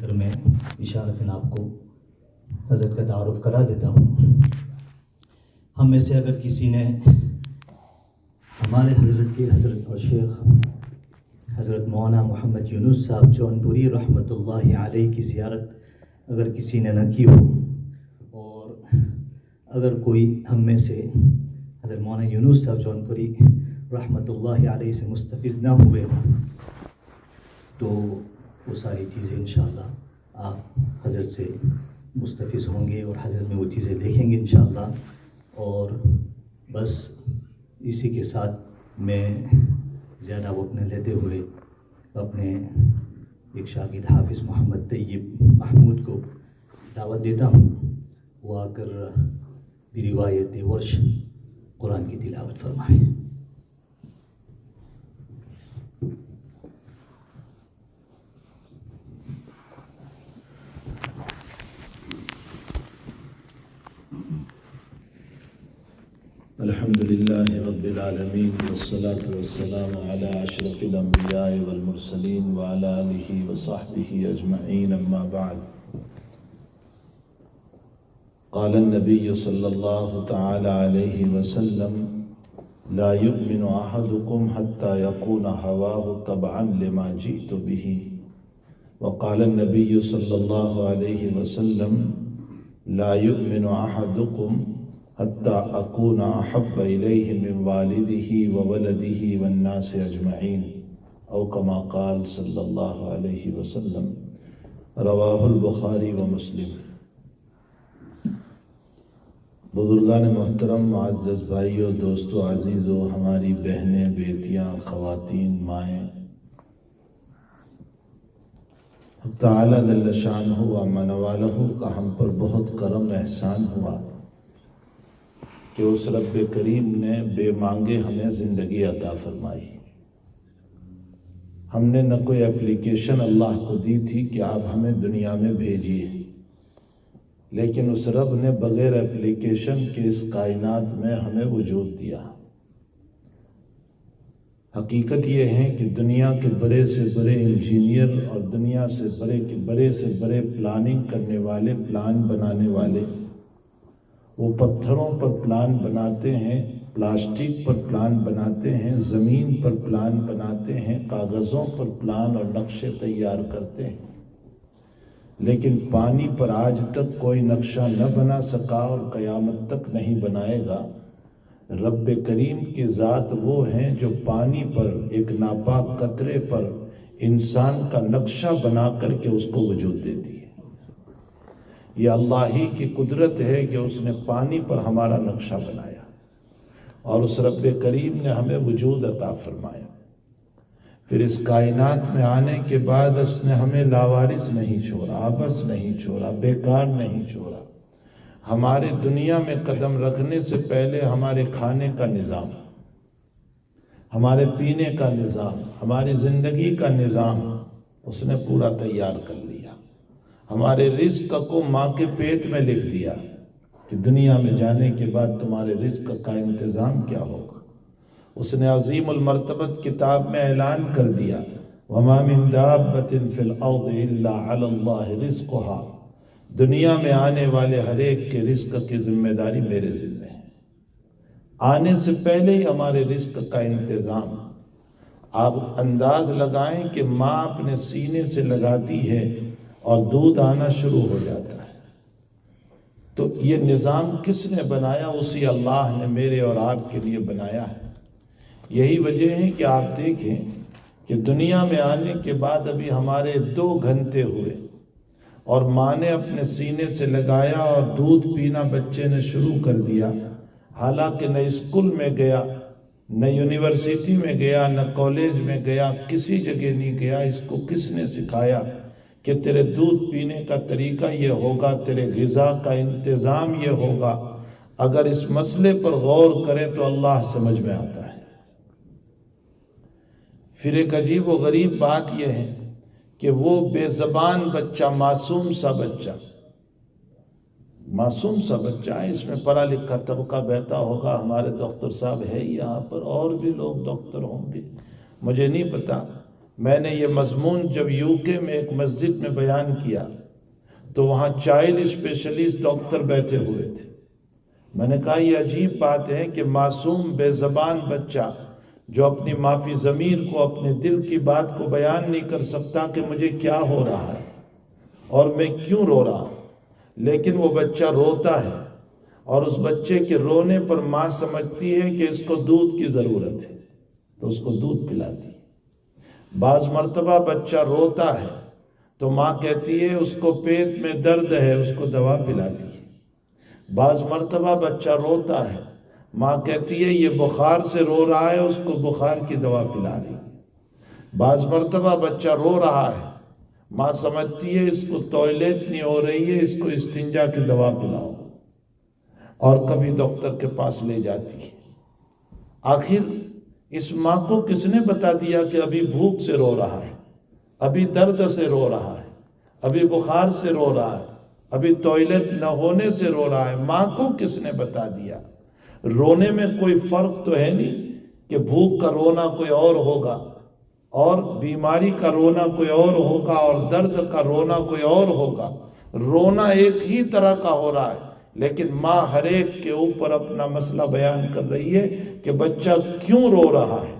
کر میں اشارتاً آپ کو حضرت کا تعارف کرا دیتا ہوں۔ ہم میں سے اگر کسی نے ہمارے حضرت اور شیخ حضرت مولانا محمد یونس صاحب جونپوری رحمۃ اللہ علیہ کی زیارت اگر کسی نے نہ کی ہو، اور اگر کوئی ہم میں سے حضرت مولانا یونس صاحب جونپوری رحمۃ اللہ علیہ سے مستفیض نہ ہوئے ہوں، تو وہ ساری چیزیں انشاءاللہ آپ حضرت سے مستفیض ہوں گے اور حضرت میں وہ چیزیں دیکھیں گے انشاءاللہ۔ اور بس اسی کے ساتھ میں زیادہ وقت نہ لیتے ہوئے اپنے ایک شاگرد حافظ محمد طیب محمود کو دعوت دیتا ہوں، وہ آ کر بروایت ورش قرآن کی تلاوت فرمائے۔ الحمد لله رب العالمين والصلاة والسلام على أشرف الأنبياء والمرسلين وعلى آله وصحبه أجمعين، أما بعد. قال النبي صلى الله تعالى عليه وسلم: لا يؤمن أحدكم حتى يكون هواه تبعا لما جئت به. وقال النبي صلى الله عليه وسلم: لا يؤمن أحدكم حتى أكون أحب إليه من والده وولده والناس أجمعين، أو كما قال صلى الله عليه وسلم. رواه البخاری ومسلم. بزرگان محترم، معزز بھائیوں، دوستو عزیزو، ہماری بہنیں، بیٹیاں، خواتین، مائیں، حق تعالیٰ جل شانہ و من والہ کا ہم پر بہت کرم احسان ہوا کہ اس رب کریم نے بے مانگے ہمیں زندگی عطا فرمائی۔ ہم نے نہ کوئی اپلیکیشن اللہ کو دی تھی کہ آپ ہمیں دنیا میں بھیجیے، لیکن اس رب نے بغیر اپلیکیشن کے اس کائنات میں ہمیں وجود دیا۔ حقیقت یہ ہے کہ دنیا کے بڑے سے بڑے انجینئر اور دنیا سے بڑے سے بڑے پلاننگ کرنے والے، پلان بنانے والے، وہ پتھروں پر پلان بناتے ہیں، پلاسٹک پر پلان بناتے ہیں، زمین پر پلان بناتے ہیں، کاغذوں پر پلان اور نقشے تیار کرتے ہیں، لیکن پانی پر آج تک کوئی نقشہ نہ بنا سکا اور قیامت تک نہیں بنائے گا۔ رب کریم کی ذات وہ ہیں جو پانی پر، ایک ناپاک قطرے پر انسان کا نقشہ بنا کر کے اس کو وجود دیتی ہے۔ یہ اللہ ہی کی قدرت ہے کہ اس نے پانی پر ہمارا نقشہ بنایا، اور اس رب کریم نے ہمیں وجود عطا فرمایا۔ پھر اس کائنات میں آنے کے بعد اس نے ہمیں لاوارث نہیں چھوڑا، عبث نہیں چھوڑا، بیکار نہیں چھوڑا۔ ہمارے دنیا میں قدم رکھنے سے پہلے ہمارے کھانے کا نظام، ہمارے پینے کا نظام، ہماری زندگی کا نظام اس نے پورا تیار کر لیا۔ ہمارے رزق کو ماں کے پیٹ میں لکھ دیا کہ دنیا میں جانے کے بعد تمہارے رزق کا انتظام کیا ہوگا۔ اس نے عظیم المرتبت کتاب میں اعلان کر دیا: وَمَا مِن دَابَّةٍ فِي الْأَرْضِ إِلَّا عَلَى اللَّهِ رِزْقُهَا۔ دنیا میں آنے والے ہر ایک کے رزق کی ذمہ داری میرے ذمہ ہے۔ آنے سے پہلے ہی ہمارے رزق کا انتظام۔ آپ انداز لگائیں کہ ماں اپنے سینے سے لگاتی ہے اور دودھ آنا شروع ہو جاتا ہے، تو یہ نظام کس نے بنایا؟ اسی اللہ نے میرے اور آپ کے لیے بنایا ہے۔ یہی وجہ ہے کہ آپ دیکھیں کہ دنیا میں آنے کے بعد ابھی ہمارے 2 گھنٹے ہوئے اور ماں نے اپنے سینے سے لگایا اور دودھ پینا بچے نے شروع کر دیا، حالانکہ نہ اسکول میں گیا، نہ یونیورسٹی میں گیا، نہ کالج میں گیا، کسی جگہ نہیں گیا۔ اس کو کس نے سکھایا کہ تیرے دودھ پینے کا طریقہ یہ ہوگا، تیرے غذا کا انتظام یہ ہوگا؟ اگر اس مسئلے پر غور کریں تو اللہ سمجھ میں آتا ہے۔ پھر ایک عجیب و غریب بات یہ ہے کہ وہ بے زبان بچہ، معصوم سا بچہ ہے، اس میں پڑھا لکھا طبقہ بہتا ہوگا، ہمارے ڈاکٹر صاحب ہے یہاں پر، اور بھی لوگ ڈاکٹر ہوں گے، مجھے نہیں پتا۔ میں نے یہ مضمون جب UK میں ایک مسجد میں بیان کیا تو وہاں چائلڈ اسپیشلسٹ ڈاکٹر بیٹھے ہوئے تھے. میں نے کہا یہ عجیب بات ہے کہ معصوم بے زبان بچہ جو اپنی معافی ضمیر کو، اپنے دل کی بات کو بیان نہیں کر سکتا کہ مجھے کیا ہو رہا ہے اور میں کیوں رو رہا ہوں، لیکن وہ بچہ روتا ہے اور اس بچے کے رونے پر ماں سمجھتی ہے کہ اس کو دودھ کی ضرورت ہے تو اس کو دودھ پلاتی ہے. بعض مرتبہ بچہ روتا ہے تو ماں کہتی ہے اس کو پیٹ میں درد ہے، اس کو دوا پلاتی ہے. بعض مرتبہ بچہ روتا ہے، ماں کہتی ہے یہ بخار سے رو رہا ہے، اس کو بخار کی دوا پلا رہی ہے. بعض مرتبہ بچہ رو رہا ہے، ماں سمجھتی ہے اس کو ٹوائلٹ نہیں ہو رہی ہے، اس کو استنجا کی دوا پلاؤ، اور کبھی ڈاکٹر کے پاس لے جاتی ہے. آخر اس ماں کو کس نے بتا دیا کہ ابھی بھوک سے رو رہا ہے، ابھی درد سے رو رہا ہے، ابھی بخار سے رو رہا ہے، ابھی ٹوائلٹ نہ ہونے سے رو رہا ہے؟ ماں کو کس نے بتا دیا؟ رونے میں کوئی فرق تو ہے نہیں کہ بھوک کا رونا کوئی اور ہوگا اور بیماری کا رونا کوئی اور ہوگا اور درد کا رونا کوئی اور ہوگا. رونا ایک ہی طرح کا ہو رہا ہے، لیکن ماں ہر ایک کے اوپر اپنا مسئلہ بیان کر رہی ہے کہ بچہ کیوں رو رہا ہے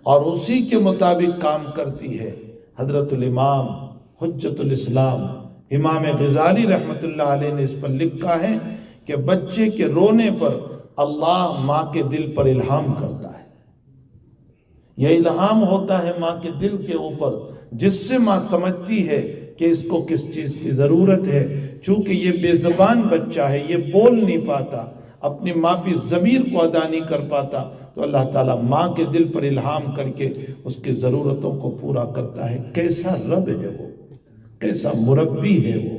اور اسی کے مطابق کام کرتی ہے. حضرت الامام حجت الاسلام امام غزالی رحمت اللہ علیہ نے اس پر لکھا ہے کہ بچے کے رونے پر اللہ ماں کے دل پر الہام کرتا ہے. یہ الہام ہوتا ہے ماں کے دل کے اوپر، جس سے ماں سمجھتی ہے کہ اس کو کس چیز کی ضرورت ہے. چونکہ یہ بے زبان بچہ ہے، یہ بول نہیں پاتا، اپنی معافی ضمیر کو ادا نہیں کر پاتا، تو اللہ تعالیٰ ماں کے دل پر الہام کر کے اس کی ضرورتوں کو پورا کرتا ہے. کیسا رب ہے وہ، کیسا مربی ہے وہ،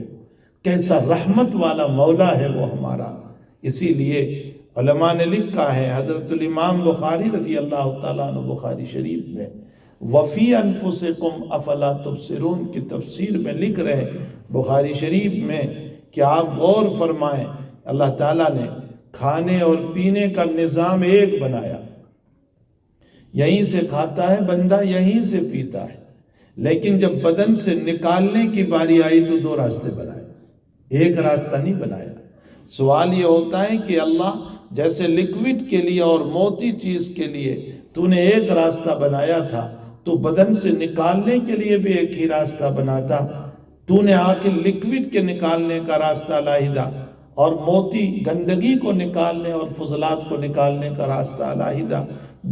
کیسا رحمت والا مولا ہے وہ ہمارا. اسی لیے علماء نے لکھا ہے، حضرت الامام بخاری رضی اللہ تعالیٰ عنہ بخاری شریف میں وفی انفسکم افلا تبصرون کی تفسیر میں لکھ رہے بخاری شریف میں کہ آپ غور فرمائیں، اللہ تعالیٰ نے کھانے اور پینے کا نظام ایک بنایا، یہیں سے کھاتا ہے بندہ، یہیں سے پیتا ہے، لیکن جب بدن سے نکالنے کی باری آئی تو دو راستے بنائے، ایک راستہ نہیں بنایا. سوال یہ ہوتا ہے کہ اللہ جیسے لکوڈ کے لیے اور موٹی چیز کے لیے تو نے ایک راستہ بنایا تھا، تو بدن سے نکالنے کے لیے بھی ایک ہی راستہ بناتا. تو نے آخر لکوڈ کے نکالنے کا راستہ علیحدہ اور موٹی گندگی کو نکالنے اور فضلات کو نکالنے کا راستہ علیحدہ،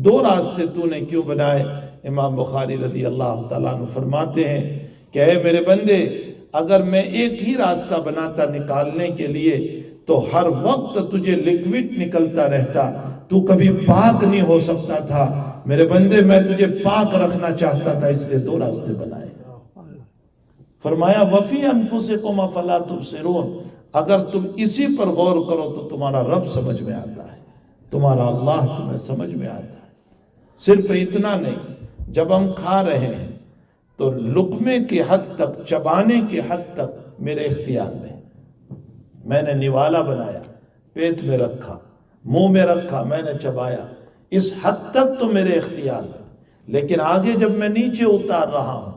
دو راستے تو نے کیوں بنائے؟ امام بخاری رضی اللہ تعالیٰ عنہ فرماتے ہیں کہ اے میرے بندے، اگر میں ایک ہی راستہ بناتا نکالنے کے لیے تو ہر وقت تجھے لکوڈ نکلتا رہتا، تو کبھی پاک نہیں ہو سکتا تھا. میرے بندے میں تجھے پاک رکھنا چاہتا تھا، اس لیے دو راستے بنائے. فرمایا وفی انفسکم افلا تبصرون، اگر تم اسی پر غور کرو تو تمہارا رب سمجھ میں آتا ہے، تمہارا اللہ تمہیں سمجھ میں آتا ہے. صرف اتنا نہیں، جب ہم کھا رہے ہیں تو لقمے کی حد تک، چبانے کی حد تک میرے اختیار میں، میں نے نوالا بنایا، پیٹ میں رکھا، منہ میں رکھا، میں نے چبایا، اس حد تک تو میرے اختیار میں. لیکن آگے جب میں نیچے اتار رہا ہوں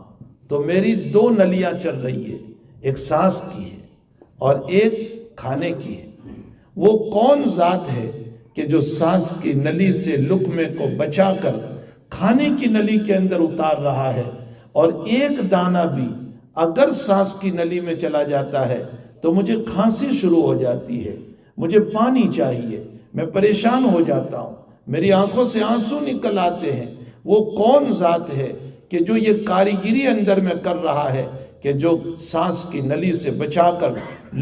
تو میری دو نلیاں چل رہی ہے، ایک سانس کی ہے اور ایک کھانے کی ہے. وہ کون ذات ہے کہ جو سانس کی نلی سے لقمے کو بچا کر کھانے کی نلی کے اندر اتار رہا ہے، اور ایک دانہ بھی اگر سانس کی نلی میں چلا جاتا ہے تو مجھے کھانسی شروع ہو جاتی ہے، مجھے پانی چاہیے، میں پریشان ہو جاتا ہوں، میری آنکھوں سے آنسو نکل آتے ہیں. وہ کون ذات ہے کہ جو یہ کاریگری اندر میں کر رہا ہے کہ جو سانس کی نلی سے بچا کر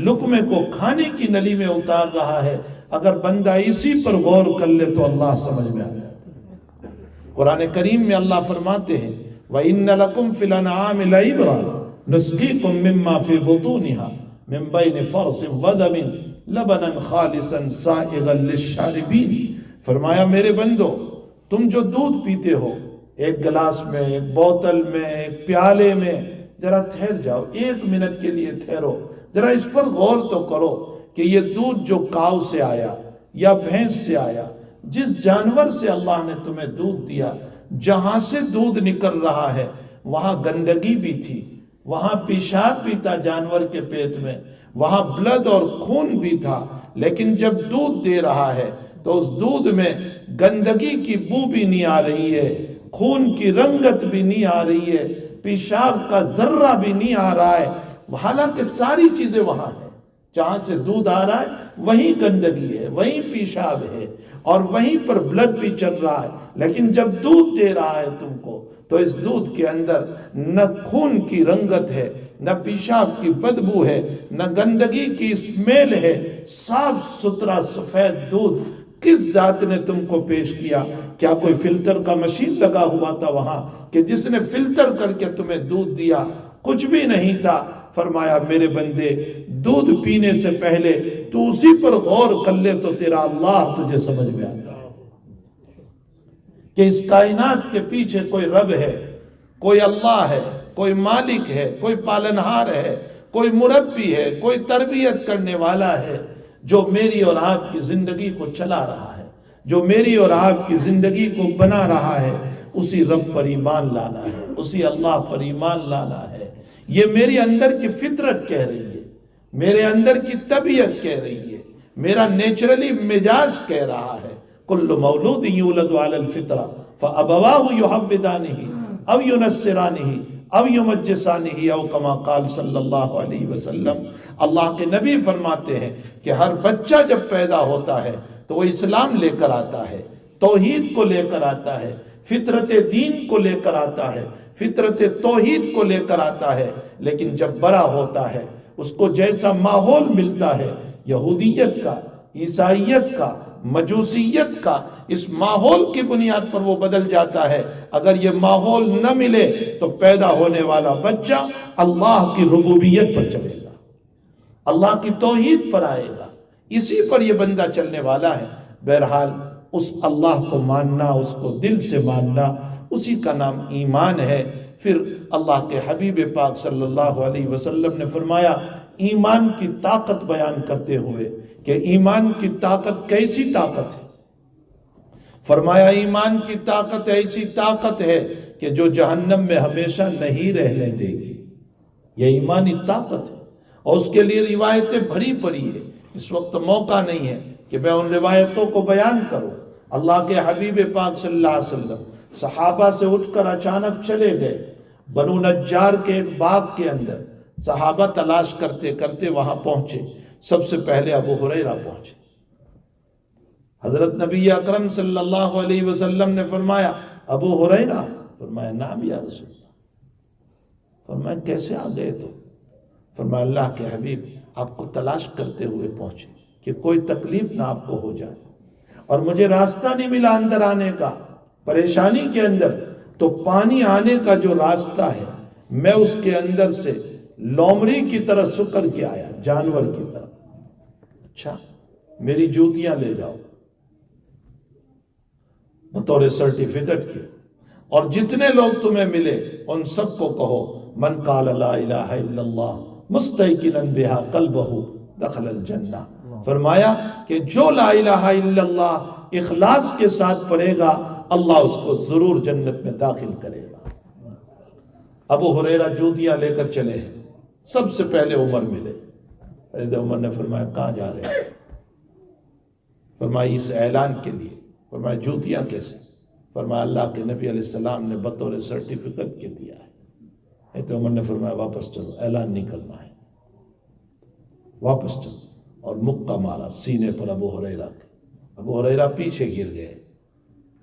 لقمے کو کھانے کی نلی میں اتار رہا ہے؟ اگر بندہ اسی پر غور کر لے تو اللہ سمجھ میں آ جاتا ہے. قرآن کریم میں اللہ فرماتے ہیں وَإِنَّ لَكُمْ فِي الْأَنْعَامِ لَعِبْرَةً نُسْقِيكُم مِّمَّا فِي بُطُونِهَا مِن بَيْنِ فَرْثٍ وَدَمٍ لَبَنًا خَالِصًا سَائِغًا لِلشَّارِبِينَ. فرمایا میرے بندو، تم جو دودھ پیتے ہو ایک گلاس میں، ایک بوتل میں، ایک پیالے میں، ذرا ٹھہر جاؤ، ایک منٹ کے لیے ٹھہرو، ذرا اس پر غور تو کرو کہ یہ دودھ جو کاؤ سے آیا یا بھینس سے آیا، جس جانور سے اللہ نے تمہیں دودھ دیا، جہاں سے دودھ نکل رہا ہے وہاں گندگی بھی تھی، وہاں پیشاب بھی تھا جانور کے پیٹ میں، وہاں بلڈ اور خون بھی تھا، لیکن جب دودھ دے رہا ہے تو اس دودھ میں گندگی کی بو بھی نہیں آ رہی ہے، خون کی رنگت بھی نہیں آ رہی ہے، پیشاب کا ذرہ بھی نہیں آ رہا ہے، حالانکہ ساری چیزیں وہاں ہیں۔ جہاں سے دودھ آ رہا ہے وہیں گندگی ہے، وہیں پیشاب ہے، اور وہیں پر بلڈ بھی چل رہا ہے، لیکن جب دودھ دے رہا ہے تم کو تو اس دودھ کے اندر نہ خون کی رنگت ہے، نہ پیشاب کی بدبو ہے، نہ گندگی کی اسمیل ہے، صاف ستھرا سفید دودھ کس ذات نے تم کو پیش کیا؟ کیا کوئی فلٹر کا مشین لگا ہوا تھا وہاں کہ جس نے فلٹر کر کے تمہیں دودھ دیا؟ کچھ بھی نہیں تھا۔ فرمایا میرے بندے دودھ پینے سے پہلے تو اسی پر غور کر لے تو تیرا اللہ تجھے سمجھ میں آتا ہے کہ اس کائنات کے پیچھے کوئی رب ہے، کوئی اللہ ہے، کوئی مالک ہے، کوئی پالنہار ہے، کوئی مربی ہے، کوئی تربیت کرنے والا ہے، جو میری اور آپ کی زندگی کو چلا رہا ہے، جو میری اور آپ کی زندگی کو بنا رہا ہے۔ اسی رب پر ایمان لانا ہے، اسی اللہ پر ایمان لانا ہے۔ یہ میری اندر کی فطرت کہہ رہی ہے، میرے اندر کی طبیعت کہہ رہی ہے، میرا نیچرلی مزاج کہہ رہا ہے۔ کل مولود یولد علی الفطرہ فابواہ یحودانہ او ینصرانہ او یمجسانہ او کما قال صلی اللہ علیہ وسلم۔ اللہ کے نبی فرماتے ہیں کہ ہر بچہ جب پیدا ہوتا ہے تو وہ اسلام لے کر آتا ہے، توحید کو لے کر آتا ہے، فطرت دین کو لے کر آتا ہے، فطرت توحید کو لے کر آتا ہے، لیکن جب بڑا ہوتا ہے اس کو جیسا ماحول ملتا ہے، یہودیت کا، عیسائیت کا، مجوسیت کا، اس ماحول کی بنیاد پر وہ بدل جاتا ہے۔ اگر یہ ماحول نہ ملے تو پیدا ہونے والا بچہ اللہ کی ربوبیت پر چلے گا، اللہ کی توحید پر آئے گا، اسی پر یہ بندہ چلنے والا ہے۔ بہرحال اس اللہ کو ماننا، اس کو دل سے ماننا، اسی کا نام ایمان ہے۔ پھر اللہ کے حبیب پاک صلی اللہ علیہ وسلم نے فرمایا ایمان کی طاقت بیان کرتے ہوئے کہ ایمان کی طاقت کیسی طاقت ہے؟ فرمایا ایمان کی طاقت ایسی طاقت ہے کہ جو جہنم میں ہمیشہ نہیں رہنے دے گی۔ یہ ایمانی طاقت ہے، اور اس کے لیے روایتیں بھری پڑی ہے۔ اس وقت موقع نہیں ہے کہ میں ان روایتوں کو بیان کروں۔ اللہ کے حبیب پاک صلی اللہ علیہ وسلم صحابہ سے اٹھ کر اچانک چلے گئے بنو نجار کے ایک باغ کے اندر۔ صحابہ تلاش کرتے کرتے وہاں پہنچے، سب سے پہلے ابو ہریرہ پہنچے۔ حضرت نبی اکرم صلی اللہ علیہ وسلم نے فرمایا ابو ہریرہ؟ فرمایا نعم یا رسول اللہ۔ فرمایا کیسے آ گئے تو؟ فرمایا اللہ کے حبیب آپ کو تلاش کرتے ہوئے پہنچے کہ کوئی تکلیف نہ آپ کو ہو جائے، اور مجھے راستہ نہیں ملا اندر آنے کا، پریشانی کے اندر، تو پانی آنے کا جو راستہ ہے میں اس کے اندر سے لومڑی کی طرح سکر کے آیا، جانور کی طرح۔ اچھا میری جوتیاں لے جاؤ بطور سرٹیفکیٹ کے، اور جتنے لوگ تمہیں ملے ان سب کو کہو من قال لا الہ الا اللہ مستیقنا بہا قلبہ دخل الجنہ۔ فرمایا کہ جو لا الہ الا اللہ اخلاص کے ساتھ پڑھے گا اللہ اس کو ضرور جنت میں داخل کرے گا۔ ابو ہریرہ جوتیاں لے کر چلے ہیں، سب سے پہلے عمر ملے۔ حضرت عمر نے فرمایا کہاں جا رہے ہیں؟ فرمایا اس اعلان کے لیے۔ فرمایا جوتیاں کیسے؟ فرمایا اللہ کے نبی علیہ السلام نے بطور سرٹیفکیٹ کے دیا ہے۔ حضرت عمر نے فرمایا واپس چلو، اعلان نہیں کرنا ہے، واپس چلو، اور مکہ مارا سینے پر ابو ہریرہ کے۔ ابو ہریرہ پیچھے گر گئے،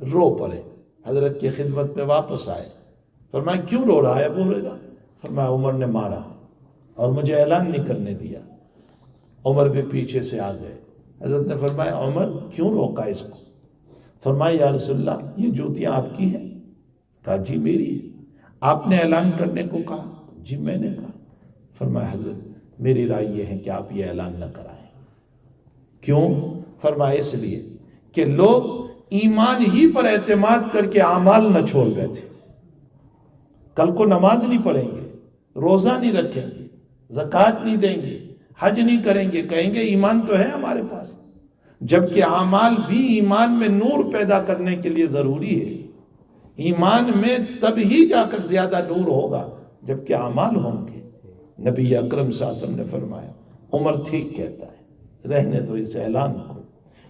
رو پڑے، حضرت کی خدمت میں واپس آئے۔ فرمایا کیوں رو رہا ہے ابو ہریرہ؟ فرمایا عمر نے مارا اور مجھے اعلان نہیں کرنے دیا۔ عمر بھی پیچھے سے آ گئے۔ حضرت نے فرمایا عمر کیوں روکا اس کو؟ فرمایا یا رسول اللہ یہ جوتیاں آپ کی ہیں؟ کہا جی میری ہے۔ آپ نے اعلان کرنے کو کہا؟ جی میں نے کہا۔ فرمایا حضرت میری رائے یہ ہے کہ آپ یہ اعلان نہ کرائیں۔ کیوں؟ فرمایا اس لیے کہ لوگ ایمان ہی پر اعتماد کر کے اعمال نہ چھوڑ بیٹھے، کل کو نماز نہیں پڑھیں گے، روزہ نہیں رکھیں گے، زکوٰۃ نہیں دیں گے، حج نہیں کریں گے، کہیں گے ایمان تو ہے ہمارے پاس، جبکہ اعمال بھی ایمان میں نور پیدا کرنے کے لیے ضروری ہے۔ ایمان میں تب ہی جا کر زیادہ نور ہوگا جب کہ اعمال ہوں گے۔ نبی اکرم صلی اللہ علیہ وسلم نے فرمایا، عمر ٹھیک کہتا ہے، رہنے دو اس اعلان کو۔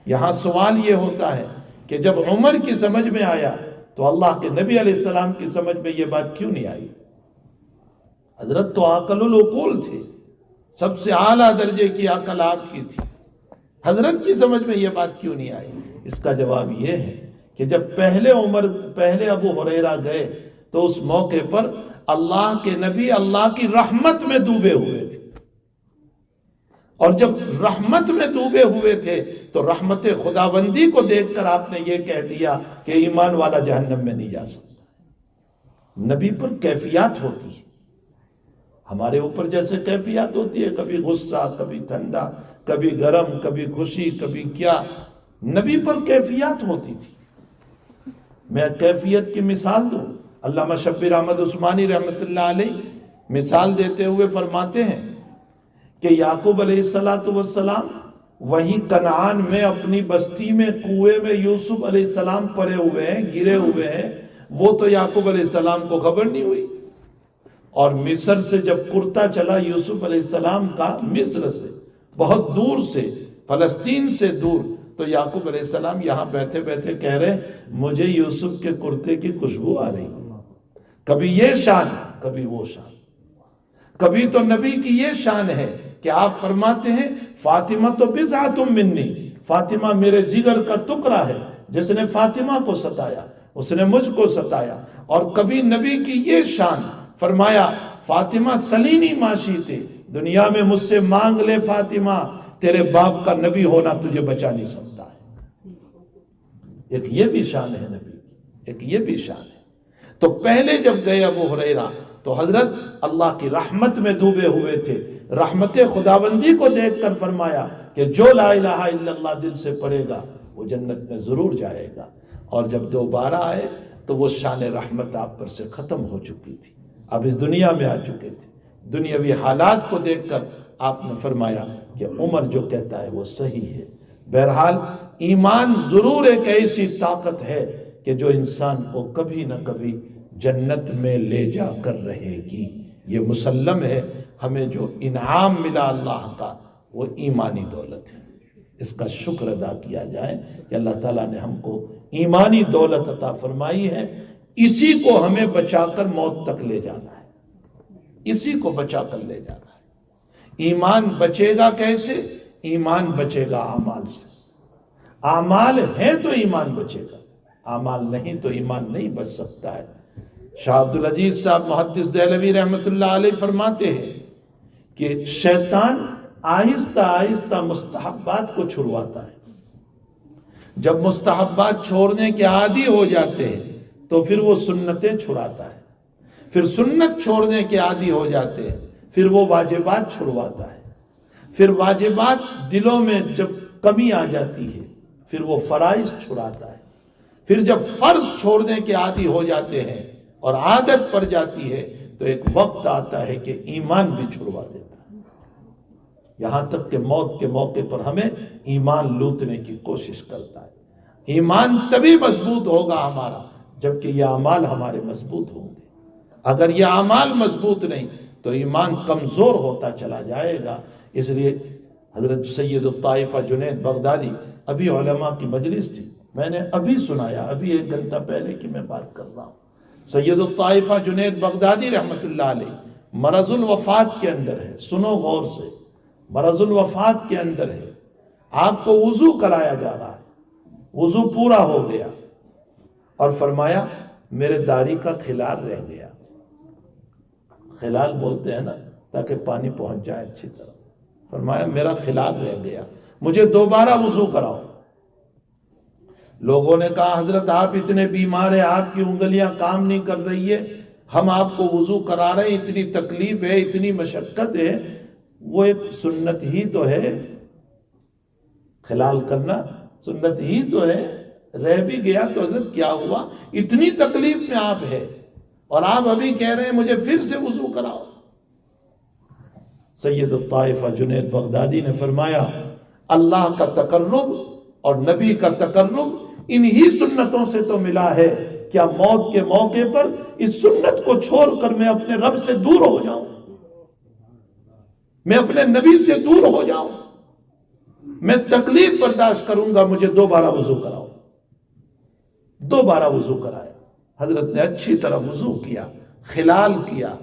یہاں سوال یہ ہوتا ہے کہ جب عمر کی سمجھ میں آیا تو اللہ کے نبی علیہ السلام کی سمجھ میں یہ بات کیوں نہیں آئی؟ حضرت تو عاقل العقول تھے، سب سے اعلیٰ درجے کی عقل آپ کی تھی، حضرت کی سمجھ میں یہ بات کیوں نہیں آئی؟ اس کا جواب یہ ہے کہ جب پہلے ابو ہریرہ گئے تو اس موقع پر اللہ کے نبی اللہ کی رحمت میں ڈوبے ہوئے تھے، اور جب رحمت میں ڈوبے ہوئے تھے تو رحمت خداوندی کو دیکھ کر آپ نے یہ کہہ دیا کہ ایمان والا جہنم میں نہیں جا سکتا۔ نبی پر کیفیات ہوتی ہے، ہمارے اوپر جیسے کیفیات ہوتی ہے، کبھی غصہ، کبھی ٹھنڈا، کبھی گرم، کبھی خوشی، کبھی کیا، نبی پر کیفیات ہوتی تھی۔ میں کیفیت کی مثال دوں، علامہ شبیر احمد عثمانی رحمۃ اللہ علیہ مثال دیتے ہوئے فرماتے ہیں کہ یعقوب علیہ السلام وہی کنعان میں اپنی بستی میں کنویں میں یوسف علیہ السلام پڑے ہوئے ہیں، گرے ہوئے ہیں، وہ تو یعقوب علیہ السلام کو خبر نہیں ہوئی، اور مصر سے جب کرتا چلا یوسف علیہ السلام کا، مصر سے بہت دور سے، فلسطین سے دور، تو یعقوب علیہ السلام یہاں بیٹھے بیٹھے کہہ رہے مجھے یوسف کے کرتے کی خوشبو آ رہی ہے۔ کبھی یہ شان، کبھی وہ شان۔ کبھی تو نبی کی یہ شان ہے کہ آپ فرماتے ہیں فاطمہ تو بضعۃ منی، فاطمہ میرے جگر کا ٹکڑا ہے، جس نے فاطمہ کو ستایا اس نے مجھ کو ستایا۔ اور کبھی نبی کی یہ شان، فرمایا فاطمہ سلینی معاشی تھے، دنیا میں مجھ سے مانگ لے فاطمہ، تیرے باپ کا نبی ہونا تجھے بچا نہیں سکتا ہے۔ ایک یہ بھی شان ہے نبی کی، ایک یہ بھی شان ہے۔ تو پہلے جب گئے ابو ہریرہ تو حضرت اللہ کی رحمت میں ڈوبے ہوئے تھے، رحمت خداوندی کو دیکھ کر فرمایا کہ جو لا الہ الا اللہ دل سے پڑھے گا وہ جنت میں ضرور جائے گا۔ اور جب دوبارہ آئے تو وہ شان رحمت آپ پر سے ختم ہو چکی تھی، اب اس دنیا میں آ چکے تھے۔ دنیاوی حالات کو دیکھ کر آپ نے فرمایا کہ عمر جو کہتا ہے وہ صحیح ہے۔ بہرحال ایمان ضرور ایک ایسی طاقت ہے کہ جو انسان کو کبھی نہ کبھی جنت میں لے جا کر رہے گی، یہ مسلم ہے۔ ہمیں جو انعام ملا اللہ کا وہ ایمانی دولت ہے، اس کا شکر ادا کیا جائے کہ اللہ تعالیٰ نے ہم کو ایمانی دولت عطا فرمائی ہے۔ اسی کو ہمیں بچا کر موت تک لے جانا ہے، اسی کو بچا کر لے جانا ہے۔ ایمان بچے گا کیسے؟ ایمان بچے گا اعمال سے۔ اعمال ہیں تو ایمان بچے گا، اعمال نہیں تو ایمان نہیں بچ سکتا ہے۔ شاہ عبدالعزیز صاحب محدث دہلوی رحمۃ اللہ علیہ فرماتے ہیں کہ شیطان آہستہ آہستہ مستحبات کو چھڑواتا ہے، جب مستحبات چھوڑنے کے عادی ہو جاتے ہیں تو پھر وہ سنتیں چھڑاتا ہے، پھر سنت چھوڑنے کے عادی ہو جاتے ہیں پھر وہ واجبات چھڑواتا ہے، پھر واجبات دلوں میں جب کمی آ جاتی ہے پھر وہ فرائض چھڑاتا ہے، پھر جب فرض چھوڑنے کے عادی ہو جاتے ہیں اور عادت پڑ جاتی ہے تو ایک وقت آتا ہے کہ ایمان بھی چھڑوا دیتا ہے، یہاں تک کہ موت کے موقع پر ہمیں ایمان لوٹنے کی کوشش کرتا ہے۔ ایمان تبھی مضبوط ہوگا ہمارا جبکہ یہ اعمال ہمارے مضبوط ہوں گے۔ اگر یہ اعمال مضبوط نہیں تو ایمان کمزور ہوتا چلا جائے گا۔ اس لیے حضرت سید الطائفہ جنید بغدادی، ابھی علماء کی مجلس تھی، میں نے ابھی سنایا، ابھی 1 گھنٹہ پہلے کی میں بات کر رہا ہوں، سید الطائفہ جنید بغدادی رحمت اللہ علیہ مرض الوفات کے اندر ہے، سنو غور سے، مرض الوفات کے اندر ہے، آپ کو وضو کرایا جا رہا ہے، وضو پورا ہو گیا اور فرمایا میرے داڑھی کا خلال رہ گیا، خلال بولتے ہیں نا تاکہ پانی پہنچ جائے اچھی طرح، فرمایا میرا خلال رہ گیا، مجھے دوبارہ وضو کراؤ۔ لوگوں نے کہا حضرت آپ اتنے بیمار ہیں، آپ کی انگلیاں کام نہیں کر رہی ہے، ہم آپ کو وضو کرا رہے ہیں، اتنی تکلیف ہے، اتنی مشقت ہے، وہ ایک سنت ہی تو ہے، خلال کرنا سنت ہی تو ہے، رہ بھی گیا تو حضرت کیا ہوا، اتنی تکلیف میں آپ ہے اور آپ ابھی کہہ رہے ہیں مجھے پھر سے وضو کراؤ۔ سید الطائفہ جنید بغدادی نے فرمایا اللہ کا تقرب اور نبی کا تقرب انہی سنتوں سے تو ملا ہے کیا موت کے موقع پر اس سنت کو چھوڑ کر میں اپنے رب سے دور ہو جاؤں، میں اپنے نبی سے دور ہو جاؤں؟ میں تکلیف برداشت کروں گا، مجھے دوبارہ وضو کراؤ۔ دوبارہ وضو کرایا، حضرت نے اچھی طرح وضو کیا، خلال کیا۔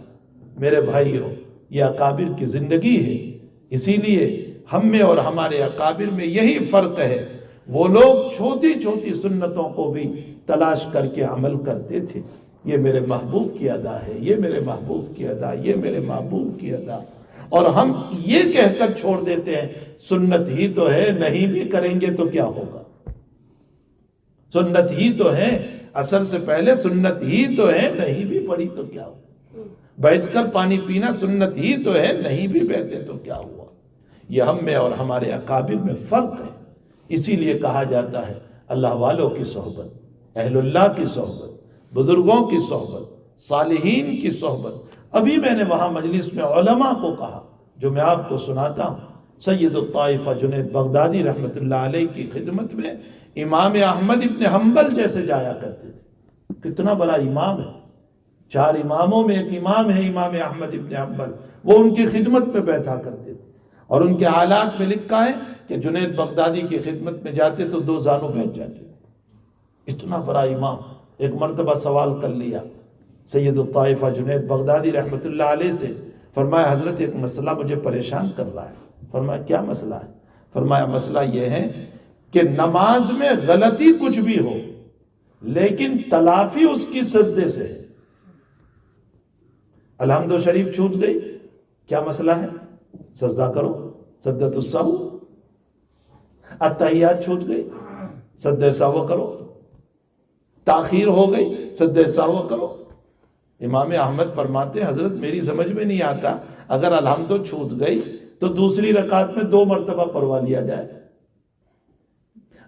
میرے بھائیوں، یہ اکابر کی زندگی ہے، اسی لیے ہم میں اور ہمارے اکابر میں یہی فرق ہے۔ وہ لوگ چھوٹی چھوٹی سنتوں کو بھی تلاش کر کے عمل کرتے تھے۔ یہ میرے محبوب کی ادا ہے، یہ میرے محبوب کی ادا، یہ میرے محبوب کی ادا، اور ہم یہ کہہ کر چھوڑ دیتے ہیں سنت ہی تو ہے، نہیں بھی کریں گے تو کیا ہوگا؟ سنت ہی تو ہے، عصر سے پہلے سنت ہی تو ہے، نہیں بھی پڑھی تو کیا ہوگا؟ بیٹھ کر پانی پینا سنت ہی تو ہے، نہیں بھی بیٹھے تو کیا ہوا؟ یہ ہم میں اور ہمارے اکابر میں فرق ہے۔ اسی لیے کہا جاتا ہے اللہ والوں کی صحبت، اہل اللہ کی صحبت، بزرگوں کی صحبت، صالحین کی صحبت۔ ابھی میں نے وہاں مجلس میں علماء کو کہا، جو میں آپ کو سناتا ہوں، سید الطائفہ جنید بغدادی رحمت اللہ علیہ کی خدمت میں امام احمد ابن حنبل جیسے جایا کرتے تھے۔ کتنا بڑا امام ہے، 4 اماموں میں ایک امام ہے امام احمد ابن حنبل، وہ ان کی خدمت میں بیٹھا کرتے تھے، اور ان کے حالات میں لکھا ہے کہ جنید بغدادی کی خدمت میں جاتے تو 2 زانوں بیٹھ جاتے تھے۔ اتنا بڑا امام۔ ایک مرتبہ سوال کر لیا سید الطائفہ جنید بغدادی رحمت اللہ علیہ سے، فرمایا حضرت ایک مسئلہ مجھے پریشان کر رہا ہے۔ فرمایا کیا مسئلہ ہے؟ فرمایا مسئلہ یہ ہے کہ نماز میں غلطی کچھ بھی ہو لیکن تلافی اس کی سجدے سے ہے۔ الحمد شریف چھوٹ گئی، کیا مسئلہ ہے؟ سجدہ کرو، سجدۃ السہو۔ التحیات چھوٹ گئی، سجدہ سہو کرو۔ تاخیر ہو گئی، سجدہ سہو کرو۔ امام احمد فرماتے ہیں حضرت میری سمجھ میں نہیں آتا، اگر الحمد چھوٹ گئی تو دوسری رکعت میں 2 مرتبہ پڑھوا لیا جائے۔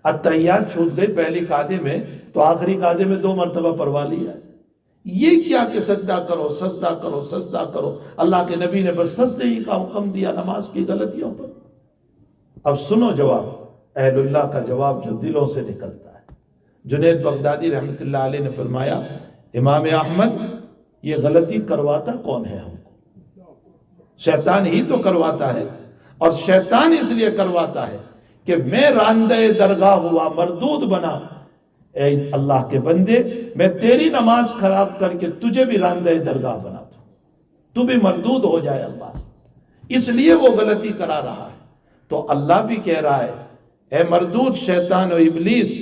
التحیات چھوٹ گئی پہلی قاعدے میں تو آخری قاعدے میں 2 مرتبہ پڑھوا لیا۔ یہ کیا کہ سجدہ کرو، سجدہ کرو، سجدہ کرو؟ اللہ کے نبی نے بس سجدے ہی کا حکم دیا نماز کی غلطیوں پر۔ اب سنو جواب، اہل اللہ کا جواب جو دلوں سے نکلتا ہے۔ جنید بغدادی رحمت اللہ علیہ نے فرمایا امام احمد یہ غلطی کرواتا کون ہے ہم کو؟ شیطان ہی تو کرواتا ہے، اور شیطان اس لیے کرواتا ہے کہ میں راندہ درگاہ ہوا، مردود بنا۔ اے اللہ کے بندے، میں تیری نماز خراب کر کے تجھے بھی راندہ درگاہ بنا دوں، تو بھی مردود ہو جائے اللہ سے، اس لیے وہ غلطی کرا رہا ہے۔ تو اللہ بھی کہہ رہا ہے اے مردود شیطان و ابلیس،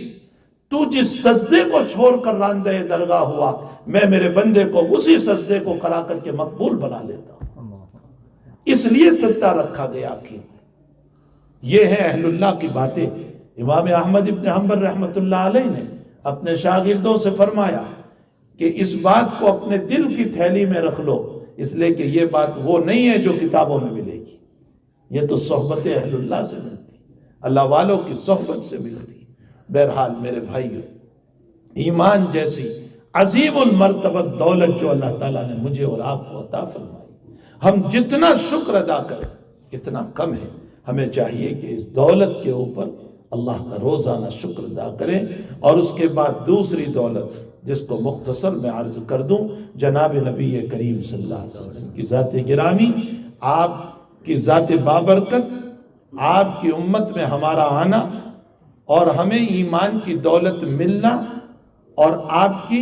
تو جس سجدے کو چھوڑ کر راندہ درگاہ ہوا، میں میرے بندے کو اسی سجدے کو کرا کر کے مقبول بنا لیتا ہوں۔ اس لیے سجدہ رکھا گیا آخر میں۔ یہ ہے اہل اللہ کی باتیں۔ امام احمد ابن حنبل رحمت اللہ علیہ نے اپنے شاگردوں سے فرمایا کہ اس بات کو اپنے دل کی تھیلی میں رکھ لو، اس لیے کہ یہ بات وہ نہیں ہے جو کتابوں میں ملے گی، یہ تو صحبت اہل اللہ سے ملتی، اللہ والوں کی صحبت سے ملتی۔ بہرحال میرے بھائیو، ایمان جیسی عظیم المرتبت دولت جو اللہ تعالیٰ نے مجھے اور آپ کو عطا فرمائی، ہم جتنا شکر ادا کریں اتنا کم ہے۔ ہمیں چاہیے کہ اس دولت کے اوپر اللہ کا روزانہ شکر ادا کریں۔ اور اس کے بعد دوسری دولت جس کو مختصر میں عرض کر دوں، جناب نبی کریم صلی اللہ علیہ وسلم کی ذات گرامی، آپ کی ذات بابرکت، آپ کی امت میں ہمارا آنا اور ہمیں ایمان کی دولت ملنا، اور آپ کی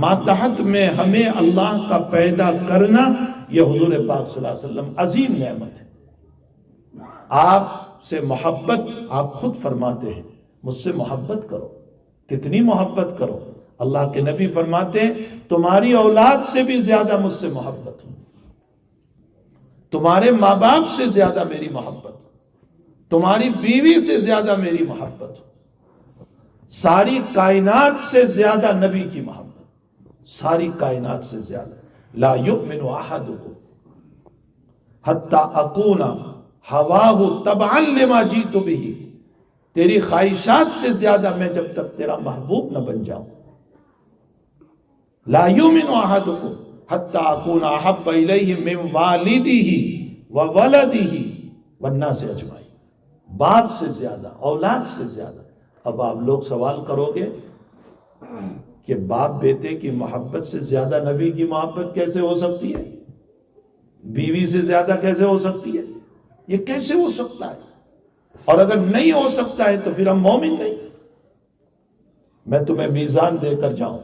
ماتحت میں ہمیں اللہ کا پیدا کرنا، یہ حضور پاک صلی اللہ علیہ وسلم عظیم نعمت ہے۔ آپ سے محبت، آپ خود فرماتے ہیں مجھ سے محبت کرو، کتنی محبت کرو؟ اللہ کے نبی فرماتے ہیں تمہاری اولاد سے بھی زیادہ مجھ سے محبت ہو، تمہارے ماں باپ سے زیادہ میری محبت ہو، تمہاری بیوی سے زیادہ میری محبت ہو، ساری کائنات سے زیادہ نبی کی محبت، ساری کائنات سے زیادہ۔ لا یؤمن احدکم حتی اکون ہواہ تبعا لما جیت بہ، تیری خواہشات سے زیادہ میں جب تک تیرا محبوب نہ بن جاؤں۔ لا یؤمن احدکم حتی اکون احب الیہ من والدہ وولدہ والناس اجمعین، باپ سے زیادہ، اولاد سے زیادہ۔ اب آپ لوگ سوال کرو گے کہ باپ بیٹے کی محبت سے زیادہ نبی کی محبت کیسے ہو سکتی ہے؟ بیوی سے زیادہ کیسے ہو سکتی ہے؟ یہ کیسے ہو سکتا ہے؟ اور اگر نہیں ہو سکتا ہے تو پھر ہم مومن نہیں۔ میں تمہیں میزان دے کر جاؤں،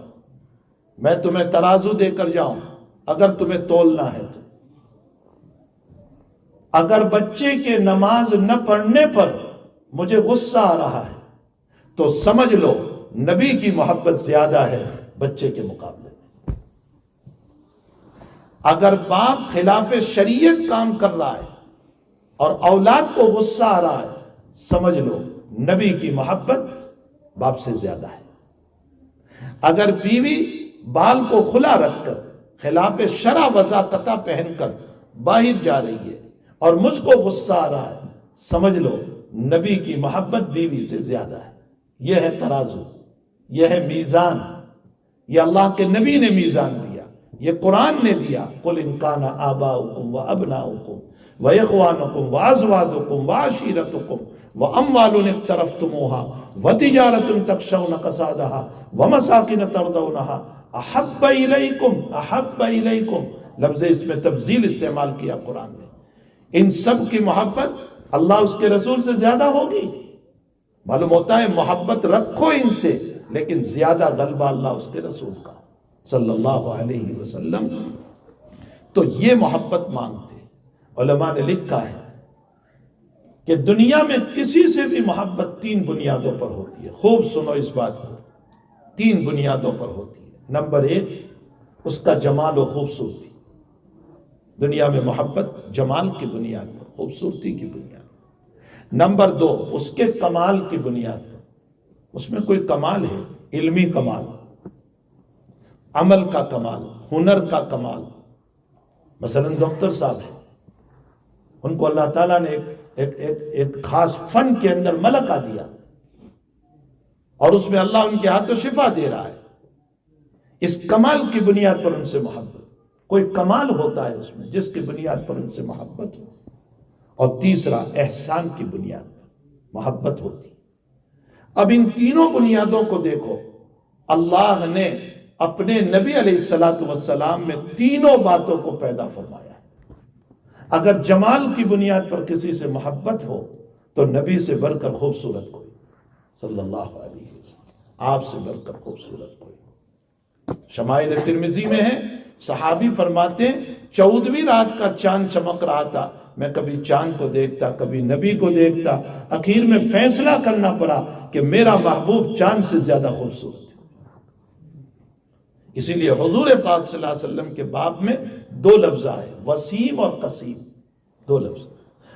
میں تمہیں ترازو دے کر جاؤں، اگر تمہیں تولنا ہے تو۔ اگر بچے کے نماز نہ پڑھنے پر مجھے غصہ آ رہا ہے تو سمجھ لو نبی کی محبت زیادہ ہے بچے کے مقابلے میں۔ اگر باپ خلاف شریعت کام کر رہا ہے اور اولاد کو غصہ آ رہا ہے، سمجھ لو نبی کی محبت باپ سے زیادہ ہے۔ اگر بیوی بال کو کھلا رکھ کر خلاف شرع وضاقتہ پہن کر باہر جا رہی ہے اور مجھ کو غصہ آ رہا ہے، سمجھ لو نبی کی محبت بیوی سے زیادہ ہے۔ یہ ہے ترازو، یہ ہے میزان، یہ اللہ کے نبی نے میزان دیا، یہ قرآن نے دیا۔ قل ان کان آباؤکم وابناؤکم واخوانکم وازواجکم وعشیرتکم واموال اقترفتموها وتجارۃ تخشون کسادها ومساکن ترضونها احب الیکم، لفظ اس میں تفضیل استعمال کیا قرآن نے۔ ان سب کی محبت اللہ اس کے رسول سے زیادہ ہوگی۔ معلوم ہوتا ہے محبت رکھو ان سے، لیکن زیادہ غلبہ اللہ اس کے رسول کا صلی اللہ علیہ وسلم۔ تو یہ محبت مانگتے۔ علماء نے لکھا ہے کہ دنیا میں کسی سے بھی محبت 3 بنیادوں پر ہوتی ہے۔ خوب سنو اس بات کو، 3 بنیادوں پر ہوتی ہے۔ نمبر 1، اس کا جمال و خوبصورتی۔ دنیا میں محبت جمال کی بنیاد پر، خوبصورتی کی بنیاد پر۔ نمبر 2، اس کے کمال کی بنیاد پر۔ اس میں کوئی کمال ہے، علمی کمال، عمل کا کمال، ہنر کا کمال۔ مثلا ڈاکٹر صاحب ہیں، ان کو اللہ تعالیٰ نے ایک خاص فن کے اندر ملکہ دیا، اور اس میں اللہ ان کے ہاتھوں شفا دے رہا ہے۔ اس کمال کی بنیاد پر ان سے محبت۔ کوئی کمال ہوتا ہے اس میں جس کی بنیاد پر ان سے محبت ہو۔ اور تیسرا، احسان کی بنیاد پر محبت ہوتی۔ اب ان تینوں بنیادوں کو دیکھو، اللہ نے اپنے نبی علیہ السلام میں تینوں باتوں کو پیدا فرمایا۔ اگر جمال کی بنیاد پر کسی سے محبت ہو تو نبی سے بڑھ کر خوبصورت کوئی، صلی اللہ علیہ وسلم، آپ سے بڑھ کر خوبصورت کوئی۔ شمائل ترمذی میں ہے، صحابی فرماتے ہیں 14ویں رات کا چاند چمک رہا تھا، میں کبھی چاند کو دیکھتا، کبھی نبی کو دیکھتا، اخیر میں فیصلہ کرنا پڑا کہ میرا محبوب چاند سے زیادہ خوبصورت ہے۔ اسی لیے حضور پاک صلی اللہ علیہ وسلم کے باب میں 2 لفظ آئے، وسیم اور قسیم، 2 لفظ۔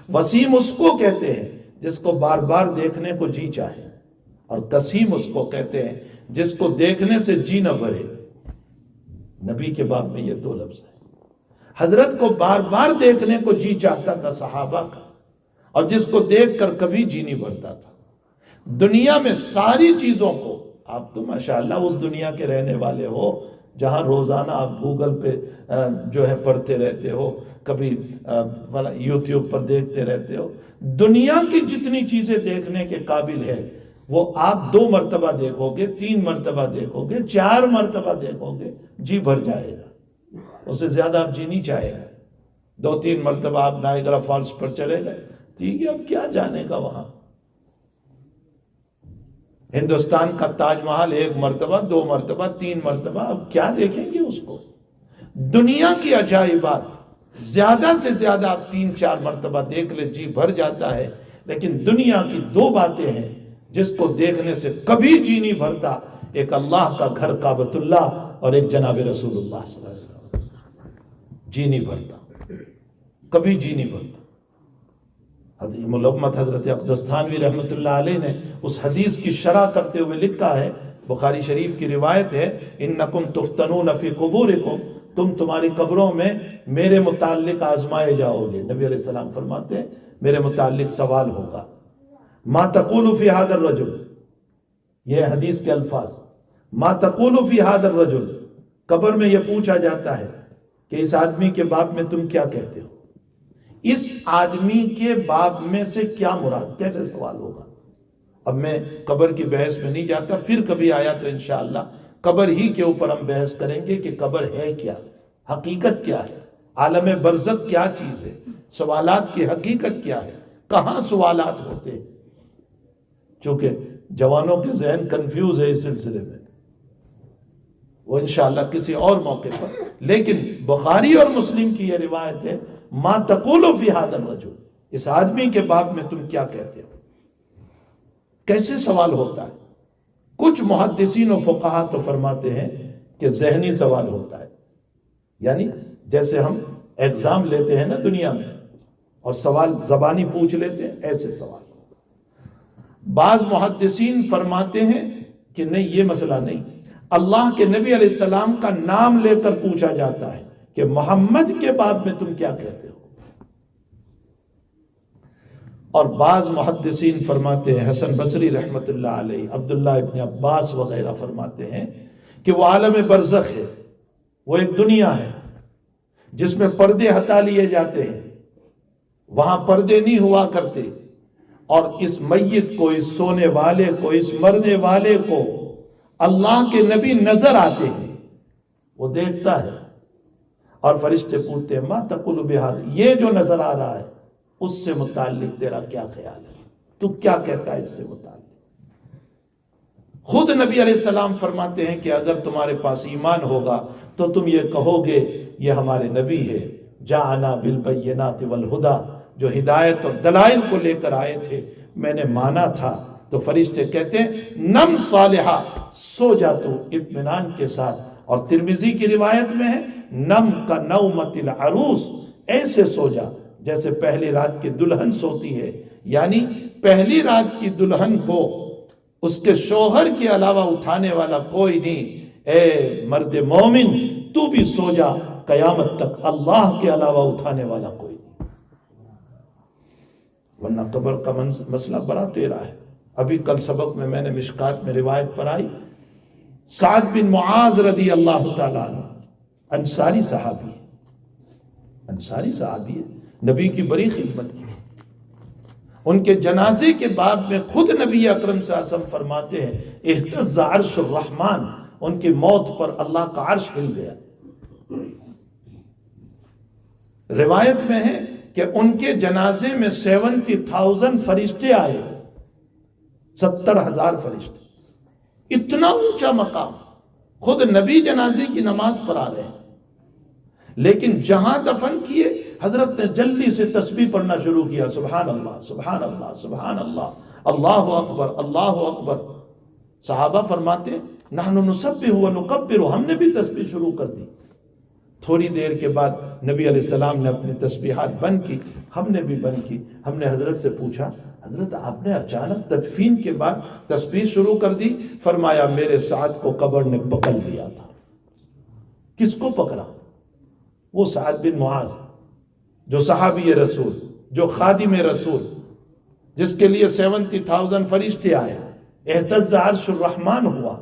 وسیم اس کو کہتے ہیں جس کو بار بار دیکھنے کو جی چاہے، اور قسیم اس کو کہتے ہیں جس کو دیکھنے سے جی نہ بھرے۔ نبی کے باب میں یہ 2 لفظ ہیں۔ حضرت کو بار بار دیکھنے کو جی چاہتا تھا صحابہ کا، اور جس کو دیکھ کر کبھی جی نہیں بھرتا تھا۔ دنیا میں ساری چیزوں کو، آپ تو ماشاءاللہ اس دنیا کے رہنے والے ہو جہاں روزانہ آپ گوگل پہ جو ہے پڑھتے رہتے ہو، کبھی یوٹیوب پر دیکھتے رہتے ہو۔ دنیا کی جتنی چیزیں دیکھنے کے قابل ہے وہ آپ 2 مرتبہ دیکھو گے، 3 مرتبہ دیکھو گے، 4 مرتبہ دیکھو گے، جی بھر جائے گا۔ اس سے زیادہ آپ جی نہیں چاہے گا۔ 2-3 مرتبہ آپ نائگرا فالس پر چلے گئے، ٹھیک ہے، اب کیا جانے کا وہاں۔ ہندوستان کا تاج محل 1 مرتبہ، 2 مرتبہ، 3 مرتبہ، اب کیا دیکھیں گے اس کو۔ دنیا کی عجائبات زیادہ سے زیادہ آپ 3-4 مرتبہ دیکھ لے، جی بھر جاتا ہے۔ لیکن دنیا کی 2 باتیں ہیں جس کو دیکھنے سے کبھی جی نہیں بھرتا، ایک اللہ کا گھر کعبۃ اللہ، اور ایک جناب رسول اللہ صلی اللہ علیہ وسلم۔ جی نہیں بھرتا، کبھی جی نہیں بھرتا۔ ملومت حضرت اقدس تھانوی رحمۃ اللہ علیہ نے اس حدیث کی شرح کرتے ہوئے لکھا ہے، بخاری شریف کی روایت ہے، انکم تفتنون فی قبورکم، تمہاری قبروں میں میرے متعلق آزمائے جاؤ گے۔ نبی علیہ السلام فرماتے ہیں میرے متعلق سوال ہوگا، ما تقول فی هذا الرجل، یہ حدیث کے الفاظ، ما تقول فی هذا الرجل، قبر میں یہ پوچھا جاتا ہے کہ اس آدمی کے باب میں تم کیا کہتے ہو۔ اس آدمی کے باب میں سے کیا مراد، کیسے سوال ہوگا۔ اب میں قبر کی بحث میں نہیں جاتا، پھر کبھی آیا تو انشاءاللہ قبر ہی کے اوپر ہم بحث کریں گے کہ قبر ہے کیا، حقیقت کیا ہے، عالم برزخ کیا چیز ہے، سوالات کی حقیقت کیا ہے، کہاں سوالات ہوتے ہیں، چونکہ جوانوں کے ذہن کنفیوز ہے اس سلسلے میں، وہ انشاءاللہ کسی اور موقع پر. لیکن بخاری اور مسلم کی یہ روایت ہے، ما تقول فی ھذا الرجل، اس آدمی کے باب میں تم کیا کہتے ہو. کیسے سوال ہوتا ہے؟ کچھ محدثین و فقہا تو فرماتے ہیں کہ ذہنی سوال ہوتا ہے، یعنی جیسے ہم ایگزام لیتے ہیں نا دنیا میں اور سوال زبانی پوچھ لیتے ہیں، ایسے سوال. بعض محدثین فرماتے ہیں کہ نہیں، یہ مسئلہ نہیں، اللہ کے نبی علیہ السلام کا نام لے کر پوچھا جاتا ہے کہ محمد کے باب میں تم کیا کہتے ہو. اور بعض محدثین فرماتے ہیں، حسن بصری رحمت اللہ علیہ، عبداللہ ابن عباس وغیرہ فرماتے ہیں کہ وہ عالم برزخ ہے، وہ ایک دنیا ہے جس میں پردے ہٹا لیے جاتے ہیں، وہاں پردے نہیں ہوا کرتے، اور اس میت کو، اس سونے والے کو، اس مرنے والے کو اللہ کے نبی نظر آتے ہیں، وہ دیکھتا ہے اور فرشتے پوچھتے ہیں ما تقول بہذا، یہ جو نظر آ رہا ہے اس سے متعلق تیرا کیا خیال ہے، تو کیا کہتا ہے اس سے متعلق. خود نبی علیہ السلام فرماتے ہیں کہ اگر تمہارے پاس ایمان ہوگا تو تم یہ کہو گے یہ ہمارے نبی ہے، جاءنا بالبینات والہدی، جو ہدایت اور دلائل کو لے کر آئے تھے، میں نے مانا تھا. تو فرشتے کہتے ہیں نم صالحہ، سو جا تو اطمینان کے ساتھ. اور ترمذی کی روایت میں ہے نم کا نومت العروس، ایسے سو جا جیسے پہلی رات کی دلہن سوتی ہے، یعنی پہلی رات کی دلہن کو اس کے شوہر کے علاوہ اٹھانے والا کوئی نہیں. اے مرد مومن تو بھی سو جا، قیامت تک اللہ کے علاوہ اٹھانے والا کوئی نہیں. ورنہ قبر کا مسئلہ بڑا تیرا ہے. ابھی کل سبق میں نے مشکات میں روایت پڑھائی، سعد بن معاذ رضی اللہ تعالیٰ عنہ، انصاری صحابی ہے، انصاری صحابی ہے، نبی کی بڑی خدمت کی. ان کے جنازے کے بعد میں خود نبی اکرم صلی اللہ علیہ وسلم فرماتے ہیں اہتز عرش الرحمن، ان کی موت پر اللہ کا عرش ہل گیا. روایت میں ہے کہ ان کے جنازے میں 70,000 فرشتے آئے، 70,000 فرشتے. اتنا اونچا مقام، خود نبی جنازے کی نماز پڑھا رہے ہیں. لیکن جہاں دفن کیے، حضرت نے جلدی سے تسبیح پڑھنا شروع کیا، سبحان اللہ سبحان اللہ سبحان اللہ، اللہ اکبر اللہ اکبر. صحابہ فرماتے ہیں نحن نسبح و نکبر، ہم نے بھی تسبیح شروع کر دی. تھوڑی دیر کے بعد نبی علیہ السلام نے اپنی تسبیحات بند کی، ہم نے بھی بند کی. ہم نے حضرت سے پوچھا حضرت آپ نے اچانک تدفین کے بعد تسبیح شروع کر دی؟ فرمایا میرے سعد کو قبر نے پکڑ لیا تھا. کس کو پکڑا؟ وہ سعد بن معاذ جو صحابی رسول، جو خادم رسول، جس کے لیے 70,000 فرشتے آئے، اہتز عرش الرحمن ہوا،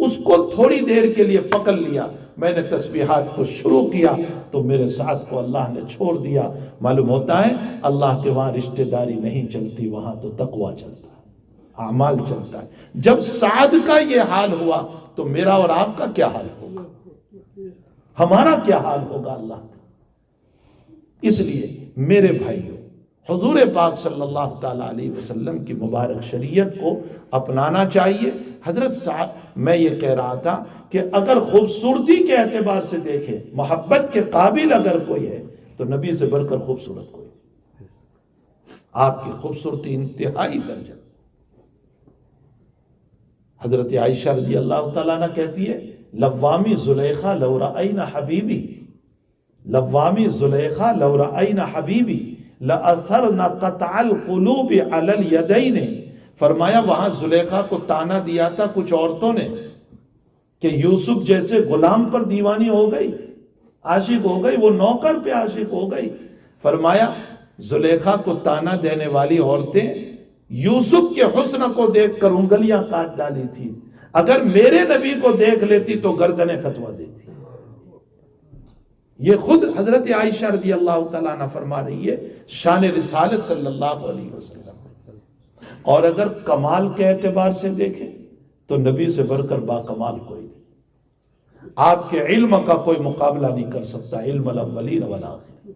اس کو تھوڑی دیر کے لیے پکڑ لیا. میں نے تسبیحات کو شروع کیا تو میرے سعد کو اللہ نے چھوڑ دیا. معلوم ہوتا ہے اللہ کے وہاں رشتہ داری نہیں چلتی، وہاں تو تقوی چلتا ہے، اعمال چلتا ہے. جب سعد کا یہ حال ہوا تو میرا اور آپ کا کیا حال ہوگا، ہمارا کیا حال ہوگا اللہ کا. اس لیے میرے بھائیوں، حضور پاک صلی اللہ تعالیٰ علیہ وسلم کی مبارک شریعت کو اپنانا چاہیے. حضرت سعد، میں یہ کہہ رہا تھا کہ اگر خوبصورتی کے اعتبار سے دیکھیں، محبت کے قابل اگر کوئی ہے تو نبی سے بڑھ کر خوبصورت کوئی نہیں. آپ کی خوبصورتی انتہائی درجہ. حضرت عائشہ رضی اللہ تعالیٰ عنہ کہتی ہے لوامی زلیخا لو رأینا حبیبی، لوامی زلیخا لو رأینا حبیبی لأثرنا قطع القلوب علی الیدین. فرمایا وہاں زلیخا کو تانا دیا تھا کچھ عورتوں نے کہ یوسف جیسے غلام پر دیوانی ہو گئی، عاشق ہو گئی، وہ نوکر پہ عاشق ہو گئی. فرمایا زلیخا کو تانا دینے والی عورتیں یوسف کے حسن کو دیکھ کر انگلیاں کاٹ ڈالی تھی، اگر میرے نبی کو دیکھ لیتی تو گردنیں کتوا دیتی. یہ خود حضرت عائشہ رضی اللہ تعالیٰ عنہ فرما رہی ہے شان رسالت صلی اللہ علیہ وسلم. اور اگر کمال کے اعتبار سے دیکھیں تو نبی سے بڑھ کر با کمال کوئی نہیں. آپ کے علم کا کوئی مقابلہ نہیں کر سکتا، علم الاولین والآخرین۔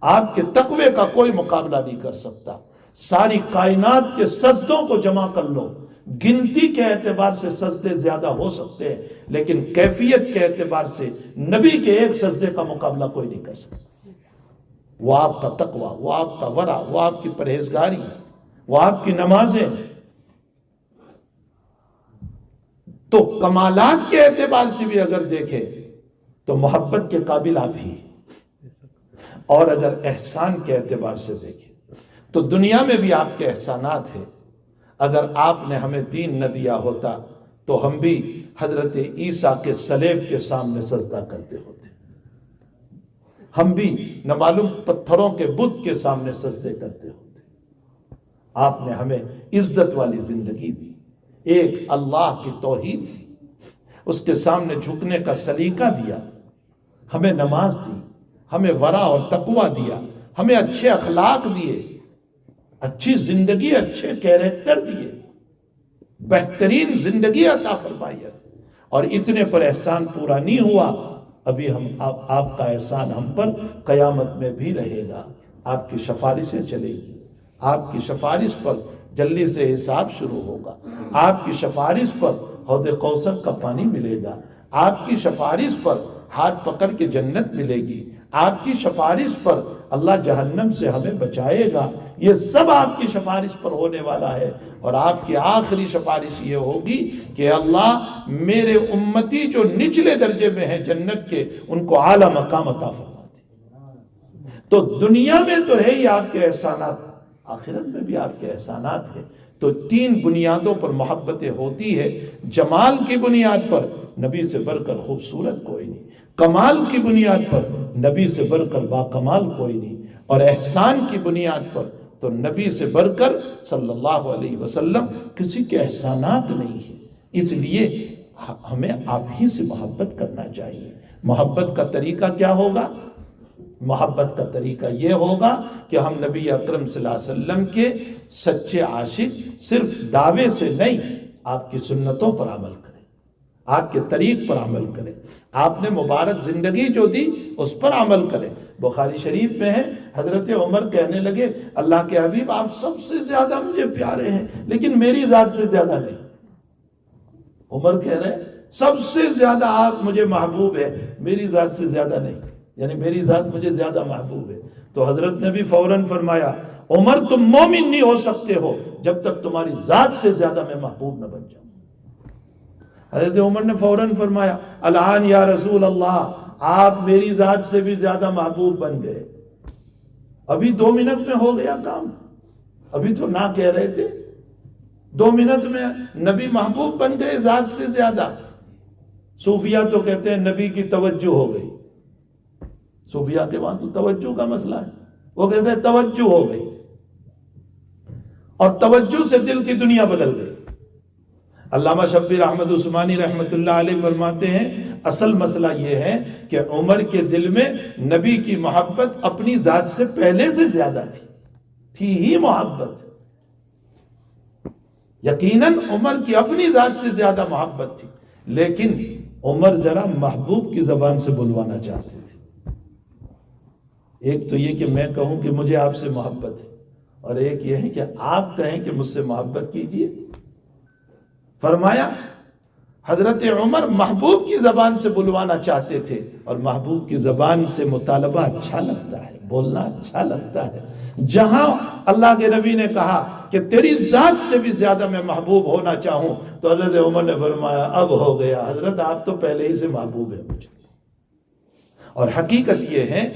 آپ کے تقوی کا کوئی مقابلہ نہیں کر سکتا۔ ساری کائنات کے سجدوں کو جمع کر لو، گنتی کے اعتبار سے سجدے زیادہ ہو سکتے ہیں، لیکن کیفیت کے اعتبار سے نبی کے ایک سجدے کا مقابلہ کوئی نہیں کر سکتا۔ وہ آپ کا تقوی، وہ آپ کا ورع، وہ آپ کی پرہیزگاری، وہ آپ کی نمازیں۔ تو کمالات کے اعتبار سے بھی اگر دیکھیں تو محبت کے قابل آپ ہی، اور اگر احسان کے اعتبار سے دیکھیں تو دنیا میں بھی آپ کے احسانات ہیں۔ اگر آپ نے ہمیں دین نہ دیا ہوتا تو ہم بھی حضرت عیسیٰ کے صلیب کے سامنے سجدہ کرتے ہوتے، ہم بھی نہ معلوم پتھروں کے بت کے سامنے سجدے کرتے ہوتے۔ آپ نے ہمیں عزت والی زندگی دی، ایک اللہ کی توحید دی، اس کے سامنے جھکنے کا سلیقہ دیا، ہمیں نماز دی، ہمیں ورع اور تقوی دیا، ہمیں اچھے اخلاق دیے، اچھی زندگی، اچھے کیریکٹر دیے، بہترین زندگی عطا فرمائی ہے۔ اور اتنے پر احسان پورا نہیں ہوا، ابھی آپ کا احسان ہم پر قیامت میں بھی رہے گا۔ آپ کی سفارشیں چلے گی، آپ کی سفارش پر جلدی سے حساب شروع ہوگا، آپ کی سفارش پر حوض کوثر کا پانی ملے گا، آپ کی سفارش پر ہاتھ پکڑ کے جنت ملے گی، آپ کی سفارش پر اللہ جہنم سے ہمیں بچائے گا۔ یہ سب آپ کی سفارش پر ہونے والا ہے، اور آپ کی آخری سفارش یہ ہوگی کہ اللہ میرے امتی جو نچلے درجے میں ہیں جنت کے، ان کو اعلیٰ مقام عطا فرما دے۔ تو دنیا میں تو ہے ہی آپ کے احسانات، آخرت میں بھی آپ کے احسانات ہیں۔ تو تین بنیادوں پر محبتیں ہوتی ہے۔ جمال کی بنیاد پر نبی سے بڑھ کر خوبصورت کوئی نہیں، کمال کی بنیاد پر نبی سے بڑھ کر باکمال کوئی نہیں، اور احسان کی بنیاد پر تو نبی سے بڑھ کر صلی اللہ علیہ وسلم کسی کے احسانات نہیں ہیں۔ اس لیے ہمیں آپ ہی سے محبت کرنا چاہیے۔ محبت کا طریقہ کیا ہوگا؟ محبت کا طریقہ یہ ہوگا کہ ہم نبی اکرم صلی اللہ علیہ وسلم کے سچے عاشق صرف دعوے سے نہیں، آپ کی سنتوں پر عمل کریں، آپ کے طریق پر عمل کریں، آپ نے مبارک زندگی جو دی اس پر عمل کریں۔ بخاری شریف میں ہے، حضرت عمر کہنے لگے اللہ کے حبیب آپ سب سے زیادہ مجھے پیارے ہیں لیکن میری ذات سے زیادہ نہیں۔ عمر کہہ رہے سب سے زیادہ آپ مجھے محبوب ہے، میری ذات سے زیادہ نہیں، یعنی میری ذات مجھے زیادہ محبوب ہے۔ تو حضرت نے بھی فوراً فرمایا عمر تم مومن نہیں ہو سکتے ہو جب تک تمہاری ذات سے زیادہ میں محبوب نہ بن جاؤں۔ حضرت عمر نے فوراً فرمایا الآن یا رسول اللہ آپ میری ذات سے بھی زیادہ محبوب بن گئے۔ ابھی 2 منٹ میں ہو گیا کام، ابھی تو نہ کہہ رہے تھے، 2 منٹ میں نبی محبوب بن گئے ذات سے زیادہ۔ صوفیہ تو کہتے ہیں نبی کی توجہ ہو گئی، صوفیہ کے وہاں تو توجہ کا مسئلہ ہے، وہ کہتے ہیں توجہ ہو گئی، اور توجہ سے دل کی دنیا بدل گئی۔ علامہ شبیر احمد عثمانی رحمت اللہ علیہ فرماتے ہیں اصل مسئلہ یہ ہے کہ عمر کے دل میں نبی کی محبت اپنی ذات سے پہلے سے زیادہ تھی ہی محبت۔ یقیناً عمر کی اپنی ذات سے زیادہ محبت تھی، لیکن عمر ذرا محبوب کی زبان سے بلوانا چاہتے تھے۔ ایک تو یہ کہ میں کہوں کہ مجھے آپ سے محبت ہے، اور ایک یہ ہے کہ آپ کہیں کہ مجھ سے محبت کیجئے۔ فرمایا حضرت عمر محبوب کی زبان سے بلوانا چاہتے تھے، اور محبوب کی زبان سے مطالبہ اچھا لگتا ہے، بولنا اچھا لگتا ہے۔ جہاں اللہ کے نبی نے کہا کہ تیری ذات سے بھی زیادہ میں محبوب ہونا چاہوں، تو حضرت عمر نے فرمایا اب ہو گیا حضرت، آپ تو پہلے ہی سے محبوب ہیں مجھے۔ اور حقیقت یہ ہے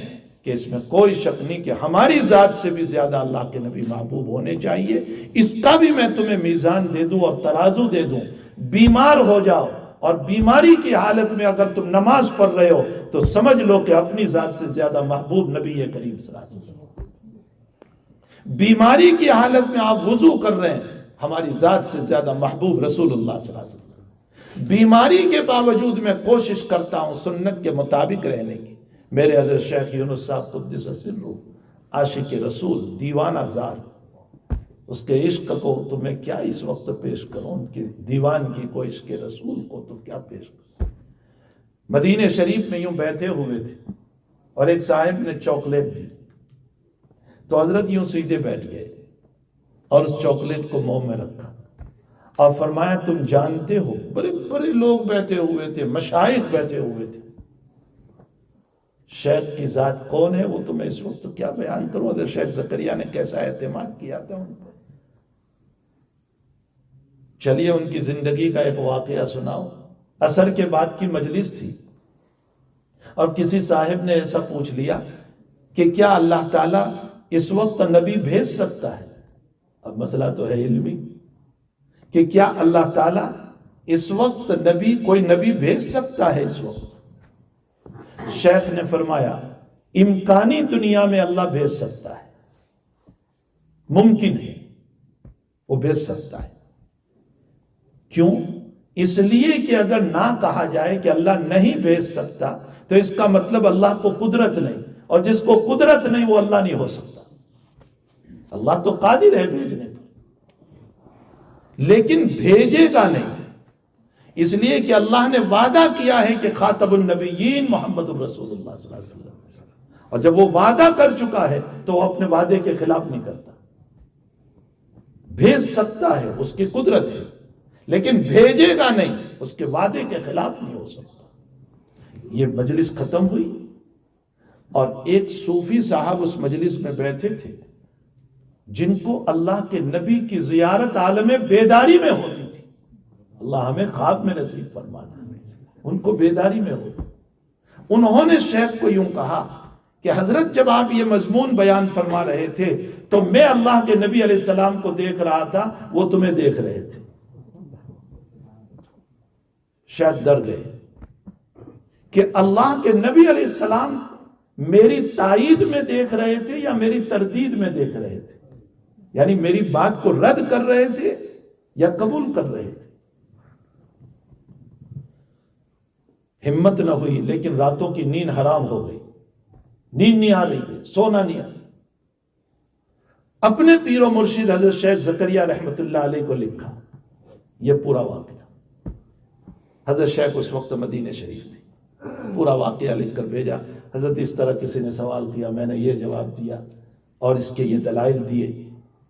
کہ اس میں کوئی شک نہیں کہ ہماری ذات سے بھی زیادہ اللہ کے نبی محبوب ہونے چاہیے۔ اس کا بھی میں تمہیں میزان دے دوں اور ترازو دے دوں۔ بیمار ہو جاؤ اور بیماری کی حالت میں اگر تم نماز پڑھ رہے ہو تو سمجھ لو کہ اپنی ذات سے زیادہ محبوب نبی کریم صلی اللہ علیہ وسلم۔ بیماری کی حالت میں آپ وضو کر رہے ہیں، ہماری ذات سے زیادہ محبوب رسول اللہ صلی اللہ علیہ وسلم۔ بیماری کے باوجود میں کوشش کرتا ہوں سنت کے مطابق رہنے کی۔ میرے حضرت شیخ یونس صاحب قدس سرہ عاشق رسول، دیوانہ زار، اس کے عشق کو تو میں کیا اس وقت پیش کروں، ان کی دیوانگی کو، عشق رسول کو تو کیا پیش کروں۔ مدینہ شریف میں یوں بیٹھے ہوئے تھے اور ایک صاحب نے چاکلیٹ دی تو حضرت یوں سیدھے بیٹھ گئے اور اس چاکلیٹ کو منہ میں رکھا اور فرمایا تم جانتے ہو، بڑے بڑے لوگ بیٹھے ہوئے تھے، مشائخ بیٹھے ہوئے تھے، شیخ کی ذات کون ہے وہ تو میں اس وقت کیا بیان کروں، حضرت شیخ زکریا نے کیسا اعتماد کیا تھا ان پر۔ چلیے ان کی زندگی کا ایک واقعہ سناؤ۔ عصر کے بعد کی مجلس تھی اور کسی صاحب نے ایسا پوچھ لیا کہ کیا اللہ تعالیٰ اس وقت نبی بھیج سکتا ہے؟ اب مسئلہ تو ہے علمی کہ کیا اللہ تعالیٰ اس وقت کوئی نبی بھیج سکتا ہے اس وقت؟ شیخ نے فرمایا امکانی دنیا میں اللہ بھیج سکتا ہے، ممکن ہے وہ بھیج سکتا ہے۔ کیوں؟ اس لیے کہ اگر نہ کہا جائے کہ اللہ نہیں بھیج سکتا تو اس کا مطلب اللہ کو قدرت نہیں، اور جس کو قدرت نہیں وہ اللہ نہیں ہو سکتا۔ اللہ تو قادر ہے بھیجنے پر، لیکن بھیجے گا نہیں، اس لیے کہ اللہ نے وعدہ کیا ہے کہ خاتم النبیین محمد الرسول اللہ صلی اللہ علیہ وسلم، اور جب وہ وعدہ کر چکا ہے تو وہ اپنے وعدے کے خلاف نہیں کرتا۔ بھیج سکتا ہے، اس کی قدرت ہے، لیکن بھیجے گا نہیں، اس کے وعدے کے خلاف نہیں ہو سکتا۔ یہ مجلس ختم ہوئی اور ایک صوفی صاحب اس مجلس میں بیٹھے تھے جن کو اللہ کے نبی کی زیارت عالم بیداری میں ہوتی تھی۔ اللہ ہمیں خواب میں نصیب فرمانا، ان کو بیداری میں ہوتی۔ انہوں نے شیخ کو یوں کہا کہ حضرت جب آپ یہ مضمون بیان فرما رہے تھے تو میں اللہ کے نبی علیہ السلام کو دیکھ رہا تھا، وہ تمہیں دیکھ رہے تھے۔ شاید ڈر گئے کہ اللہ کے نبی علیہ السلام میری تائید میں دیکھ رہے تھے یا میری تردید میں دیکھ رہے تھے، یعنی میری بات کو رد کر رہے تھے یا قبول کر رہے تھے۔ ہمت نہ ہوئی، لیکن راتوں کی نیند حرام ہو گئی، نیند نہیں آ رہی ہے، سونا نہیں آ رہا۔ اپنے پیر و مرشد حضرت شیخ زکریا رحمت اللہ علیہ کو لکھا یہ پورا واقعہ۔ حضرت شیخ اس وقت مدینہ شریف تھی، پورا واقعہ لکھ کر بھیجا۔ حضرت اس طرح کسی نے سوال کیا، میں نے یہ جواب دیا اور اس کے یہ دلائل دیے،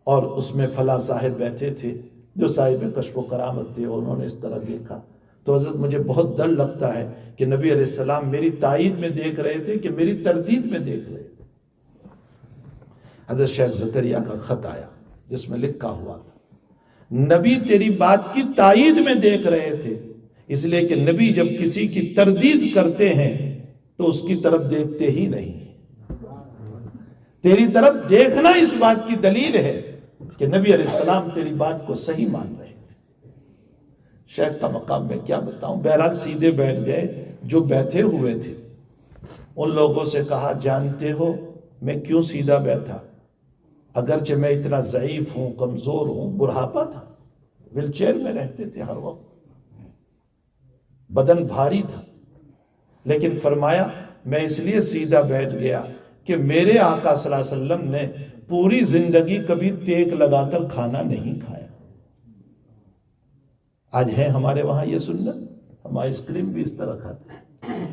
اور اس میں فلاں صاحب بیٹھے تھے جو صاحب کشف و کرامت تھے، انہوں نے اس طرح دیکھا۔ تو حضرت مجھے بہت ڈر لگتا ہے کہ نبی علیہ السلام میری تائید میں دیکھ رہے تھے کہ میری تردید میں دیکھ رہے تھے۔ حضرت شیخ زکریا کا خط آیا جس میں لکھا ہوا تھا نبی تیری بات کی تائید میں دیکھ رہے تھے، اس لیے کہ نبی جب کسی کی تردید کرتے ہیں تو اس کی طرف دیکھتے ہی نہیں، تیری طرف دیکھنا اس بات کی دلیل ہے کہ نبی علیہ السلام تیری بات کو صحیح مان رہے تھے۔ شیخ کا مقام میں کیا بتاؤں، بہرحال سیدھے بیٹھ گئے۔ جو بیٹھے ہوئے تھے ان لوگوں سے کہا جانتے ہو میں کیوں سیدھا بیٹھا؟ اگرچہ میں اتنا ضعیف ہوں، کمزور ہوں، بڑھاپا تھا، ویل چیئر میں رہتے تھے ہر وقت، بدن بھاری تھا، لیکن فرمایا میں اس لیے سیدھا بیٹھ گیا کہ میرے آقا صلی اللہ علیہ وسلم نے پوری زندگی کبھی تیگ لگا کر کھانا نہیں کھایا۔ آج ہے ہمارے وہاں یہ سنت، ہم آئس کریم بھی اس طرح کھاتے ہیں۔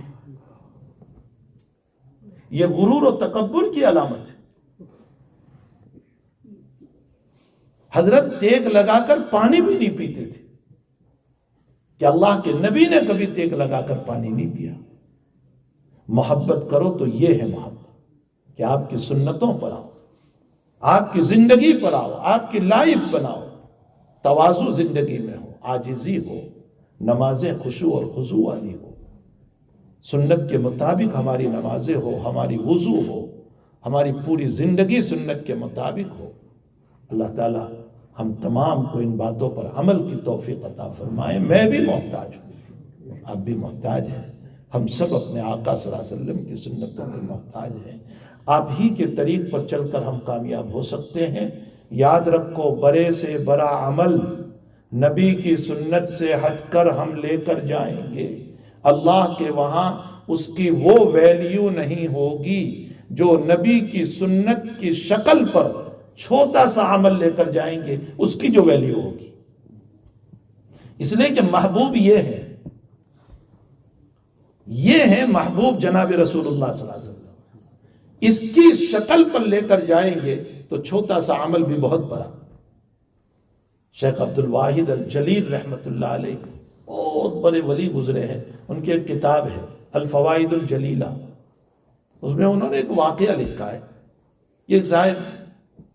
یہ غرور و تکبر کی علامت ہے۔ حضرت تیگ لگا کر پانی بھی نہیں پیتے تھے کہ اللہ کے نبی نے کبھی تیگ لگا کر پانی نہیں پیا۔ محبت کرو تو یہ ہے محبت کہ آپ کی سنتوں پر آؤ، آپ کی زندگی پر آؤ، آپ کی لائف بناؤ، تواضع زندگی میں ہو، عاجزی ہو، نمازیں خشوع اور خضوع والی ہو، سنت کے مطابق ہماری نمازیں ہو، ہماری وضو ہو، ہماری پوری زندگی سنت کے مطابق ہو۔ اللہ تعالی ہم تمام کو ان باتوں پر عمل کی توفیق عطا فرمائے۔ میں بھی محتاج ہوں، آپ بھی محتاج ہیں، ہم سب اپنے آقا صلی اللہ علیہ وسلم کی سنتوں کے محتاج ہیں۔ آپ ہی کے طریق پر چل کر ہم کامیاب ہو سکتے ہیں۔ یاد رکھو بڑے سے بڑا عمل نبی کی سنت سے ہٹ کر ہم لے کر جائیں گے، اللہ کے وہاں اس کی وہ ویلیو نہیں ہوگی جو نبی کی سنت کی شکل پر چھوٹا سا عمل لے کر جائیں گے، اس کی جو ویلیو ہوگی۔ اس لیے کہ محبوب یہ ہے، یہ ہیں محبوب جناب رسول اللہ صلی اللہ علیہ وسلم. اس کی شکل پر لے کر جائیں گے تو چھوٹا سا عمل بھی بہت بڑا. شیخ عبد الواحد الجلیل رحمۃ اللہ علیہ بہت بڑے ولی گزرے ہیں. ان کی ایک کتاب ہے الفوائد الجلیلہ. اس میں انہوں نے ایک واقعہ لکھا ہے. ایک صاحب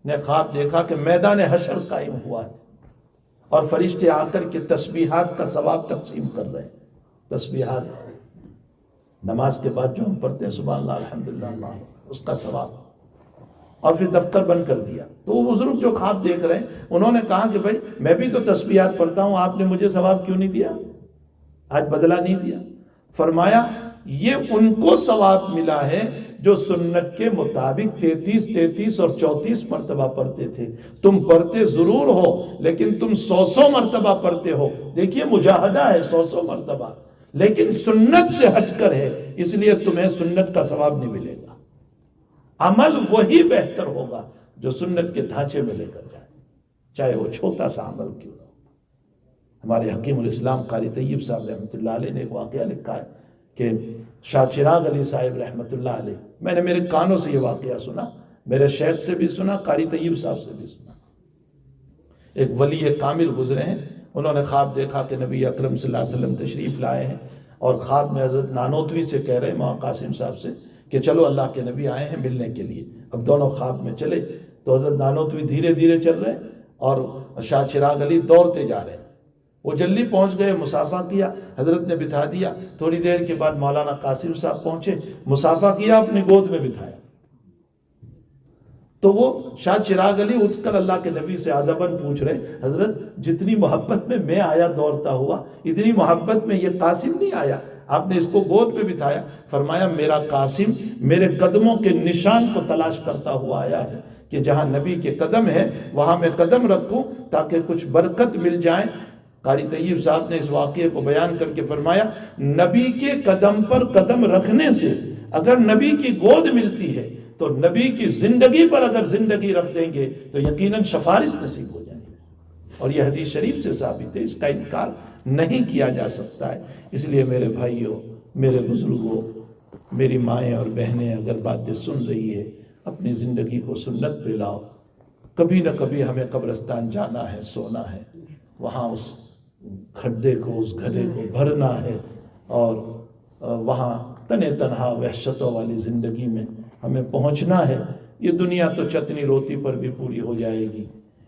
نے خواب دیکھا کہ میدان حشر قائم ہوا ہے اور فرشتے آ کر کے تسبیحات کا ثواب تقسیم کر رہے ہیں. تسبیحات نماز کے بعد جو ہم پڑھتے ہیں سبحان اللہ الحمدللہ اللہ، اس کا ثواب. اور پھر دفتر بند کر دیا. تو وہ بزرگ جو خواب دیکھ رہے ہیں انہوں نے کہا کہ بھائی میں بھی تو تسبیحات پڑھتا ہوں، آپ نے مجھے ثواب کیوں نہیں دیا، آج بدلہ نہیں دیا؟ فرمایا یہ ان کو ثواب ملا ہے جو سنت کے مطابق 33 اور 34 مرتبہ پڑھتے تھے. تم پڑھتے ضرور ہو لیکن تم 100 مرتبہ پڑھتے ہو. دیکھیے مجاہدہ ہے 100 مرتبہ، لیکن سنت سے ہٹ کر ہے، اس لیے تمہیں سنت کا ثواب نہیں ملے گا. عمل وہی بہتر ہوگا جو سنت کے ڈھانچے میں لے کر جائے، چاہے وہ چھوٹا سا عمل کیوں نہ ہو. ہمارے حکیم الاسلام قاری طیب صاحب رحمۃ اللہ علیہ نے ایک واقعہ لکھا ہے کہ شاہ چراغ علی صاحب رحمۃ اللہ علیہ، میں نے میرے کانوں سے یہ واقعہ سنا، میرے شیخ سے بھی سنا، قاری طیب صاحب سے بھی سنا. ایک ولی کامل گزرے ہیں. انہوں نے خواب دیکھا کہ نبی اکرم صلی اللہ علیہ وسلم تشریف لائے ہیں اور خواب میں حضرت نانوتوی سے کہہ رہے ہیں، مولانا قاسم صاحب سے، کہ چلو اللہ کے نبی آئے ہیں ملنے کے لیے. اب دونوں خواب میں چلے تو حضرت نانوتوی دھیرے دھیرے چل رہے ہیں اور شاہ چراغ علی دوڑتے جا رہے ہیں. وہ جلدی پہنچ گئے، مصافحہ کیا، حضرت نے بٹھا دیا. تھوڑی دیر کے بعد مولانا قاسم صاحب پہنچے، مصافحہ کیا، اپنی گود میں بٹھایا. تو وہ شاہ چراغ علی اٹھ کر اللہ کے نبی سے ادباً پوچھ رہے، حضرت جتنی محبت میں آیا دوڑتا ہوا، اتنی محبت میں یہ قاسم نہیں آیا، آپ نے اس کو گود میں بٹھایا. فرمایا میرا قاسم میرے قدموں کے نشان کو تلاش کرتا ہوا آیا ہے کہ جہاں نبی کے قدم ہے وہاں میں قدم رکھوں تاکہ کچھ برکت مل جائے. قاری طیب صاحب نے اس واقعے کو بیان کر کے فرمایا نبی کے قدم پر قدم رکھنے سے اگر نبی کی گود ملتی ہے تو نبی کی زندگی پر اگر زندگی رکھ دیں گے تو یقیناً شفارش نصیب ہو جائیں گے. اور یہ حدیث شریف سے ثابت ہے، اس کا انکار نہیں کیا جا سکتا ہے. اس لیے میرے بھائیوں، میرے بزرگوں، میری مائیں اور بہنیں اگر باتیں سن رہی ہے اپنی زندگی کو سنت پہ لاؤ. کبھی نہ کبھی ہمیں قبرستان جانا ہے، سونا ہے، وہاں اس کھڈے کو، اس گھڑے کو بھرنا ہے اور وہاں تنے تنہا وحشتوں والی زندگی میں ہمیں پہنچنا ہے. یہ دنیا تو چتنی روٹی پر بھی پوری ہو جائے گی،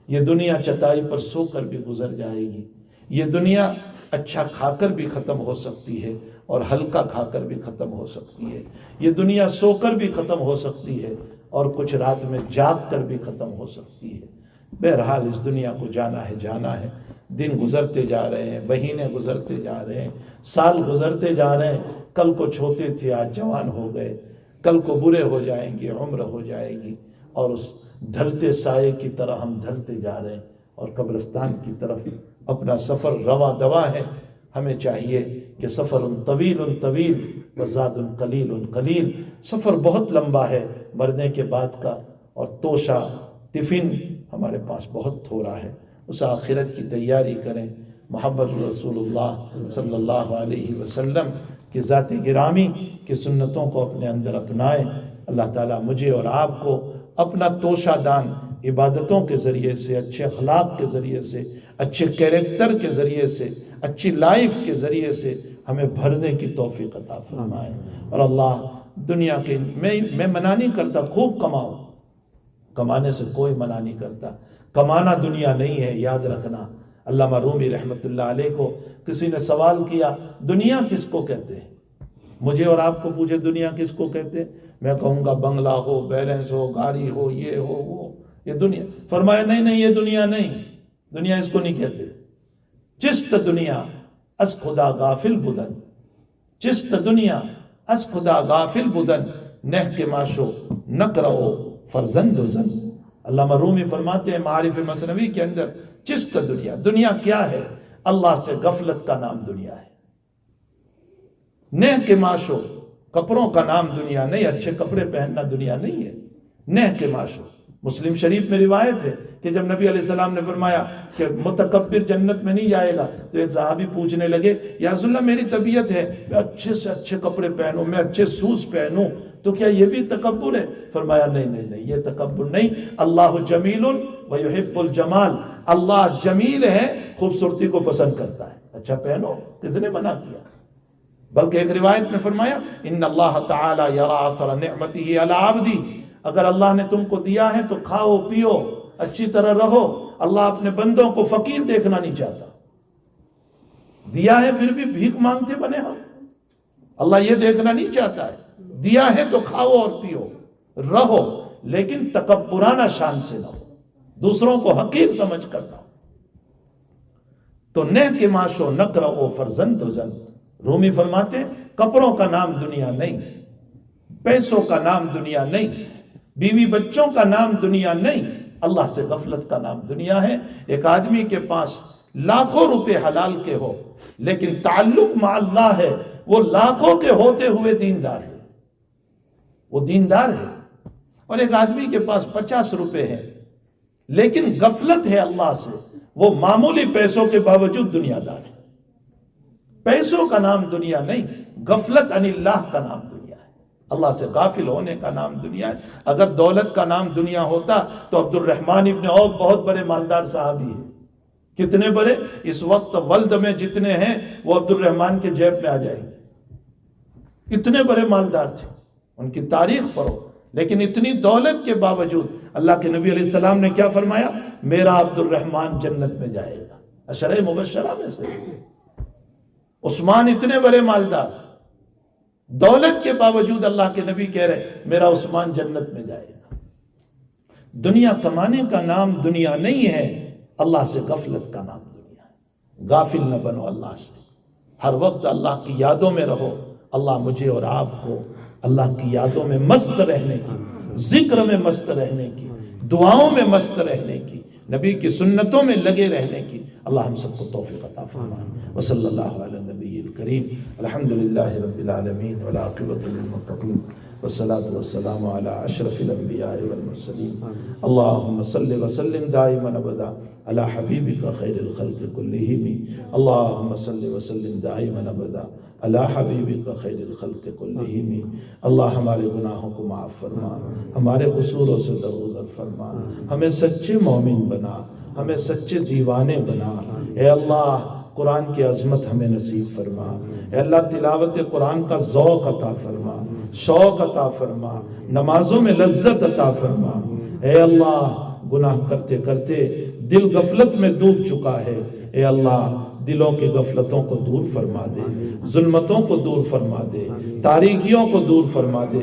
یہ دنیا چٹائی پر سو کر بھی گزر جائے گی، یہ دنیا اچھا کھا کر بھی ختم ہو سکتی ہے اور ہلکا کھا کر بھی ختم ہو سکتی ہے، یہ دنیا سو کر بھی ختم ہو سکتی ہے اور کچھ رات میں جاگ کر بھی ختم ہو سکتی ہے. بہرحال اس دنیا کو جانا ہے، جانا ہے. دن گزرتے جا رہے ہیں، مہینے گزرتے جا رہے ہیں، سال گزرتے جا رہے ہیں. کل کو چھوٹے تھے آج جوان ہو گئے، کل کو برے ہو جائیں گے، عمر ہو جائے گی اور اس ڈھلتے سائے کی طرح ہم ڈھلتے جا رہے ہیں اور قبرستان کی طرف اپنا سفر رواں دواں ہے. ہمیں چاہیے کہ سفر طویل طویل وزاد قلیل قلیل، سفر بہت لمبا ہے مرنے کے بعد کا، اور توشہ ٹفن ہمارے پاس بہت تھوڑا ہے. اس آخرت کی تیاری کریں. محمد رسول اللہ صلی اللہ علیہ وسلم کی ذات گرامی کی سنتوں کو اپنے اندر اپنائیں. اللہ تعالیٰ مجھے اور آپ کو اپنا توشہ دان عبادتوں کے ذریعے سے، اچھے اخلاق کے ذریعے سے، اچھے کیریکٹر کے ذریعے سے، اچھی لائف کے ذریعے سے ہمیں بھرنے کی توفیق عطا فرمائے. اور اللہ دنیا کے میں منع نہیں کرتا، خوب کماؤ، کمانے سے کوئی منع نہیں کرتا. کمانا دنیا نہیں ہے، یاد رکھنا. علامہ رومی رحمۃ اللہ علیہ کو کسی نے سوال کیا دنیا کس کو کہتے ہیں؟ مجھے اور آپ کو پوچھے دنیا کس کو کہتے ہیں؟ میں کہوں گا بنگلہ ہو، بیلنس ہو، گاڑی ہو، یہ ہو وہ، یہ دنیا. فرمایا نہیں یہ دنیا نہیں، دنیا اس کو نہیں کہتے. چست دنیا از خدا غافل بدن، چست دنیا از خدا غافل بدن، نہ کے ماشو نکرو فرزند و زن. علامہ رومی فرماتے ہیں معارف مثنوی کے اندر چست دنیا، دنیا کیا ہے؟ اللہ سے غفلت کا نام دنیا ہے. نہ کے معاشو، کپڑوں کا نام دنیا نہیں، اچھے کپڑے پہننا دنیا نہیں ہے. نہ کے معاشو، مسلم شریف میں روایت ہے کہ جب نبی علیہ السلام نے فرمایا کہ متکبر جنت میں نہیں جائے گا، تو ایک صحابی پوچھنے لگے یا رسول اللہ میری طبیعت ہے، میں اچھے سے اچھے کپڑے پہنوں، میں اچھے سوز پہنوں، تو کیا یہ بھی تکبر ہے؟ فرمایا نہیں، یہ تکبر نہیں، اللہ جمیل ویحب الجمال، اللہ جمیل ہے، خوبصورتی کو پسند کرتا ہے، اچھا پہنو، کس نے منع کیا؟ بلکہ ایک روایت میں فرمایا ان اللہ تعالی یرا اثر نعمته علی عبدی، اگر اللہ نے تم کو دیا ہے تو کھاؤ پیو اچھی طرح رہو، اللہ اپنے بندوں کو فقیر دیکھنا نہیں چاہتا، دیا ہے پھر بھی بھیک مانگتے بنے ہم، اللہ یہ دیکھنا نہیں چاہتا ہے، دیا ہے تو کھاؤ اور پیو رہو، لیکن تکبرانہ شان سے نہ ہو، دوسروں کو حقیر سمجھ کر نہ ہو۔ تو نہ کے معاشو نقرأ فرزند و زن، رومی فرماتے ہیں کپڑوں کا نام دنیا نہیں، پیسوں کا نام دنیا نہیں، بیوی بچوں کا نام دنیا نہیں، اللہ سے غفلت کا نام دنیا ہے۔ ایک آدمی کے پاس لاکھوں روپے حلال کے ہو لیکن تعلق مع اللہ ہے، وہ لاکھوں کے ہوتے ہوئے دیندار ہے، وہ دیندار ہے۔ اور ایک آدمی کے پاس 50 روپے ہیں لیکن غفلت ہے اللہ سے، وہ معمولی پیسوں کے باوجود دنیا دار ہے۔ پیسوں کا نام دنیا نہیں، غفلت عن اللہ کا نام دنیا ہے، اللہ سے غافل ہونے کا نام دنیا ہے۔ اگر دولت کا نام دنیا ہوتا تو عبد الرحمن ابن عوف بہت بڑے مالدار صحابی ہیں، کتنے بڑے؟ اس وقت ولد میں جتنے ہیں وہ عبد الرحمن کے جیب میں آ جائیں گے، اتنے بڑے مالدار تھے، ان کی تاریخ پڑھو۔ لیکن اتنی دولت کے باوجود اللہ کے نبی علیہ السلام نے کیا فرمایا؟ میرا عبد الرحمن جنت میں جائے گا، عشرہ مبشرہ میں سے۔ عثمان اتنے بڑے مالدار، دولت کے باوجود اللہ کے نبی کہہ رہے میرا عثمان جنت میں جائے گا۔ دنیا کمانے کا نام دنیا نہیں ہے، اللہ سے غفلت کا نام دنیا ہے۔ غافل نہ بنو اللہ سے، ہر وقت اللہ کی یادوں میں رہو۔ اللہ مجھے اور آپ کو اللہ کی یادوں میں مست رہنے کی، ذکر میں مست رہنے کی، دعاؤں میں مست رہنے کی، نبی کی سنتوں میں لگے رہنے کی اللہ ہم سب کو توفیق عطا فرمائے۔ وصلی اللہ علی النبی الکریم، الحمدللہ رب العالمین والعاقبۃ للمتقین، والصلاة والسلام علی اشرف الانبیاء والمرسلین، اللہم صل وسلم دائما ابدا علی حبیبک خیر الخلق کلہم، اللہم صل وسلم دائما ابدا علی حبیبک خیر الخلق کلہم۔ اللہ ہمارے گناہوں کو معاف فرما، ہمارے قصوروں سے درگزر فرما، ہمیں سچے مومن بنا، ہمیں سچے دیوانے بنا۔ اے اللہ قرآن کی عظمت ہمیں نصیب فرما، اے اللہ تلاوت قرآن کا ذوق عطا فرما، شوق عطا فرما، نمازوں میں لذت عطا فرما۔ اے اللہ گناہ کرتے کرتے دل غفلت میں ڈوب چکا ہے، اے اللہ دلوں کی غفلتوں کو دور فرما دے، ظلمتوں کو دور فرما دے، تاریکیوں کو دور فرما دے،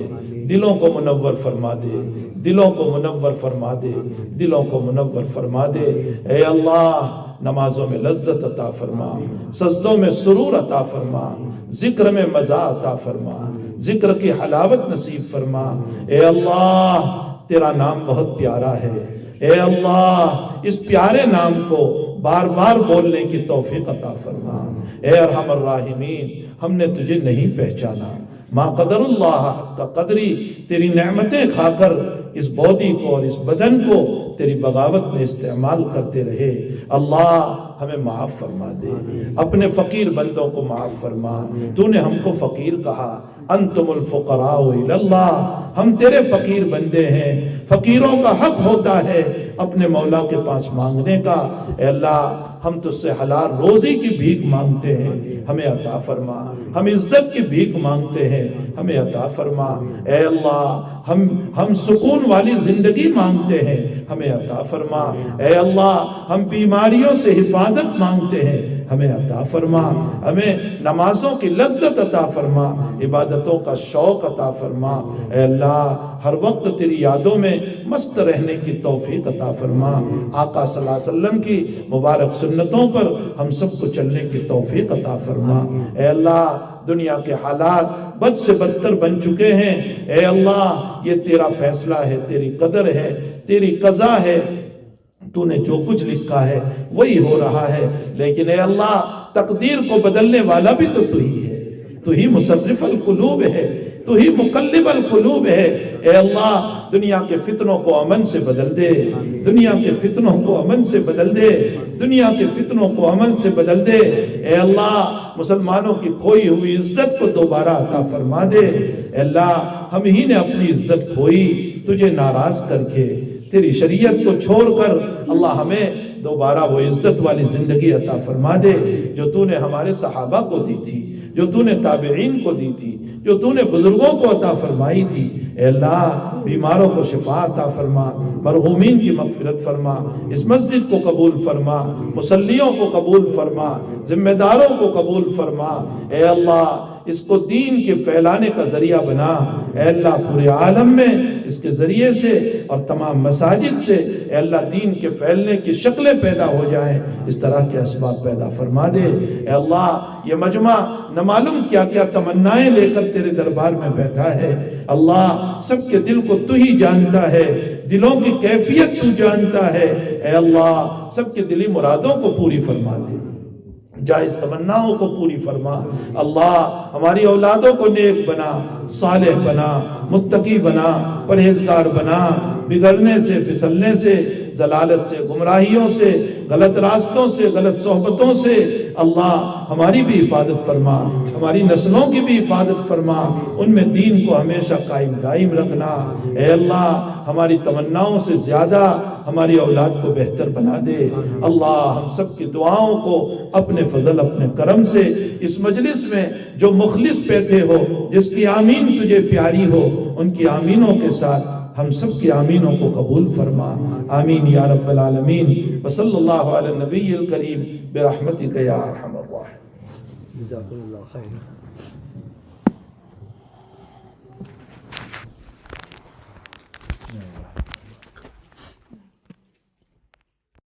دلوں کو منور فرما دے، دلوں کو منور فرما دے، دلوں کو منور فرما دے۔ اے اللہ نمازوں میں لذت عطا فرما، سجدوں میں سرور عطا فرما، ذکر میں مزہ عطا فرما، ذکر کی حلاوت نصیب فرما۔ اے اللہ تیرا نام بہت پیارا ہے، اے اللہ اس پیارے نام کو بار بار بولنے کی توفیق عطا فرما۔ اے ارحم الراحمین ہم نے تجھے نہیں پہچانا، ما قدر اللہ حق قدری، تیری نعمتیں کھا کر اس باڈی کو اور اس بدن کو تیری بغاوت میں استعمال کرتے رہے۔ اللہ ہمیں معاف فرما دے، اپنے فقیر بندوں کو معاف فرما۔ تو نے ہم کو فقیر کہا، انتم الفقراء الی اللہ، ہم تیرے فقیر بندے ہیں، فقیروں کا حق ہوتا ہے اپنے مولا کے پاس مانگنے کا۔ اے اللہ ہم تجھ سے حلال روزی کی بھیک مانگتے ہیں، ہمیں عطا فرما، ہم عزت کی بھیک مانگتے ہیں، ہمیں عطا فرما۔ اے اللہ ہم سکون والی زندگی مانگتے ہیں، ہمیں عطا فرما۔ اے اللہ ہم بیماریوں سے حفاظت مانگتے ہیں، ہمیں عطا فرما۔ ہمیں نمازوں کی لذت عطا فرما، عبادتوں کا شوق عطا فرما۔ اے اللہ ہر وقت تیری یادوں میں مست رہنے کی توفیق عطا فرما۔ آقا صلی اللہ علیہ وسلم کی مبارک سنتوں پر ہم سب کو چلنے کی توفیق عطا فرما۔ اے اللہ دنیا کے حالات بد سے بدتر بن چکے ہیں، اے اللہ یہ تیرا فیصلہ ہے، تیری قدر ہے، تیری قضا ہے، تو نے جو کچھ لکھا ہے وہی ہو رہا ہے۔ لیکن اے اللہ تقدیر کو بدلنے والا بھی تو ہی ہے، تو ہی مصرف القلوب ہے۔ تو ہی مقلب القلوب ہے۔ اے اللہ دنیا کے فتنوں کو امن سے بدل دے، دنیا کے فتنوں کو امن سے بدل دے، دنیا کے فتنوں کو امن سے بدل دے۔ اے اللہ مسلمانوں کی کھوئی ہوئی عزت کو دوبارہ عطا فرما دے۔ اے اللہ ہم ہی نے اپنی عزت کھوئی تجھے ناراض کر کے، تیری شریعت کو چھوڑ کر، اللہ ہمیں دوبارہ وہ عزت والی زندگی عطا فرما دے جو تو نے ہمارے صحابہ کو دی تھی، جو تو نے تابعین کو دی تھی، جو تو نے بزرگوں کو عطا فرمائی تھی۔ اے اللہ بیماروں کو شفا عطا فرما، مرحومین کی مغفرت فرما، اس مسجد کو قبول فرما، مصلیوں کو قبول فرما، ذمہ داروں کو قبول فرما۔ اے اللہ اس کو دین کے پھیلانے کا ذریعہ بنا۔ اے اللہ پورے عالم میں اس کے ذریعے سے اور تمام مساجد سے اے اللہ دین کے پھیلنے کی شکلیں پیدا ہو جائیں، اس طرح کے اسباب پیدا فرما دے۔ اے اللہ یہ مجمع نہ معلوم کیا کیا تمنائیں لے کر تیرے دربار میں بیٹھا ہے۔ اللہ سب کے دل کو تو ہی جانتا ہے، دلوں کی کیفیت تو جانتا ہے۔ اے اللہ سب کے دلی مرادوں کو پوری فرما دے، جائز تمناؤں کو پوری فرما۔ اللہ ہماری اولادوں کو نیک بنا، صالح بنا، متقی بنا، پرہیزگار بنا، بگڑنے سے، پھسلنے سے، ضلالت سے، گمراہیوں سے، غلط راستوں سے، غلط صحبتوں سے اللہ ہماری بھی حفاظت فرما، ہماری نسلوں کی بھی حفاظت فرما، ان میں دین کو ہمیشہ قائم دائم رکھنا۔ اے اللہ ہماری تمناؤں سے زیادہ ہماری اولاد کو بہتر بنا دے۔ اللہ ہم سب کی دعاؤں کو اپنے فضل اپنے کرم سے اس مجلس میں جو مخلص بیٹھے ہو، جس کی آمین تجھے پیاری ہو، ان کی آمینوں کے ساتھ ہم سب کی آمینوں کو قبول فرما۔ آمین یا رب العالمین۔ وصلی اللہ علی النبی الکریم برحمتک یا ارحم الراحمین۔ جزاکم اللہ خیر۔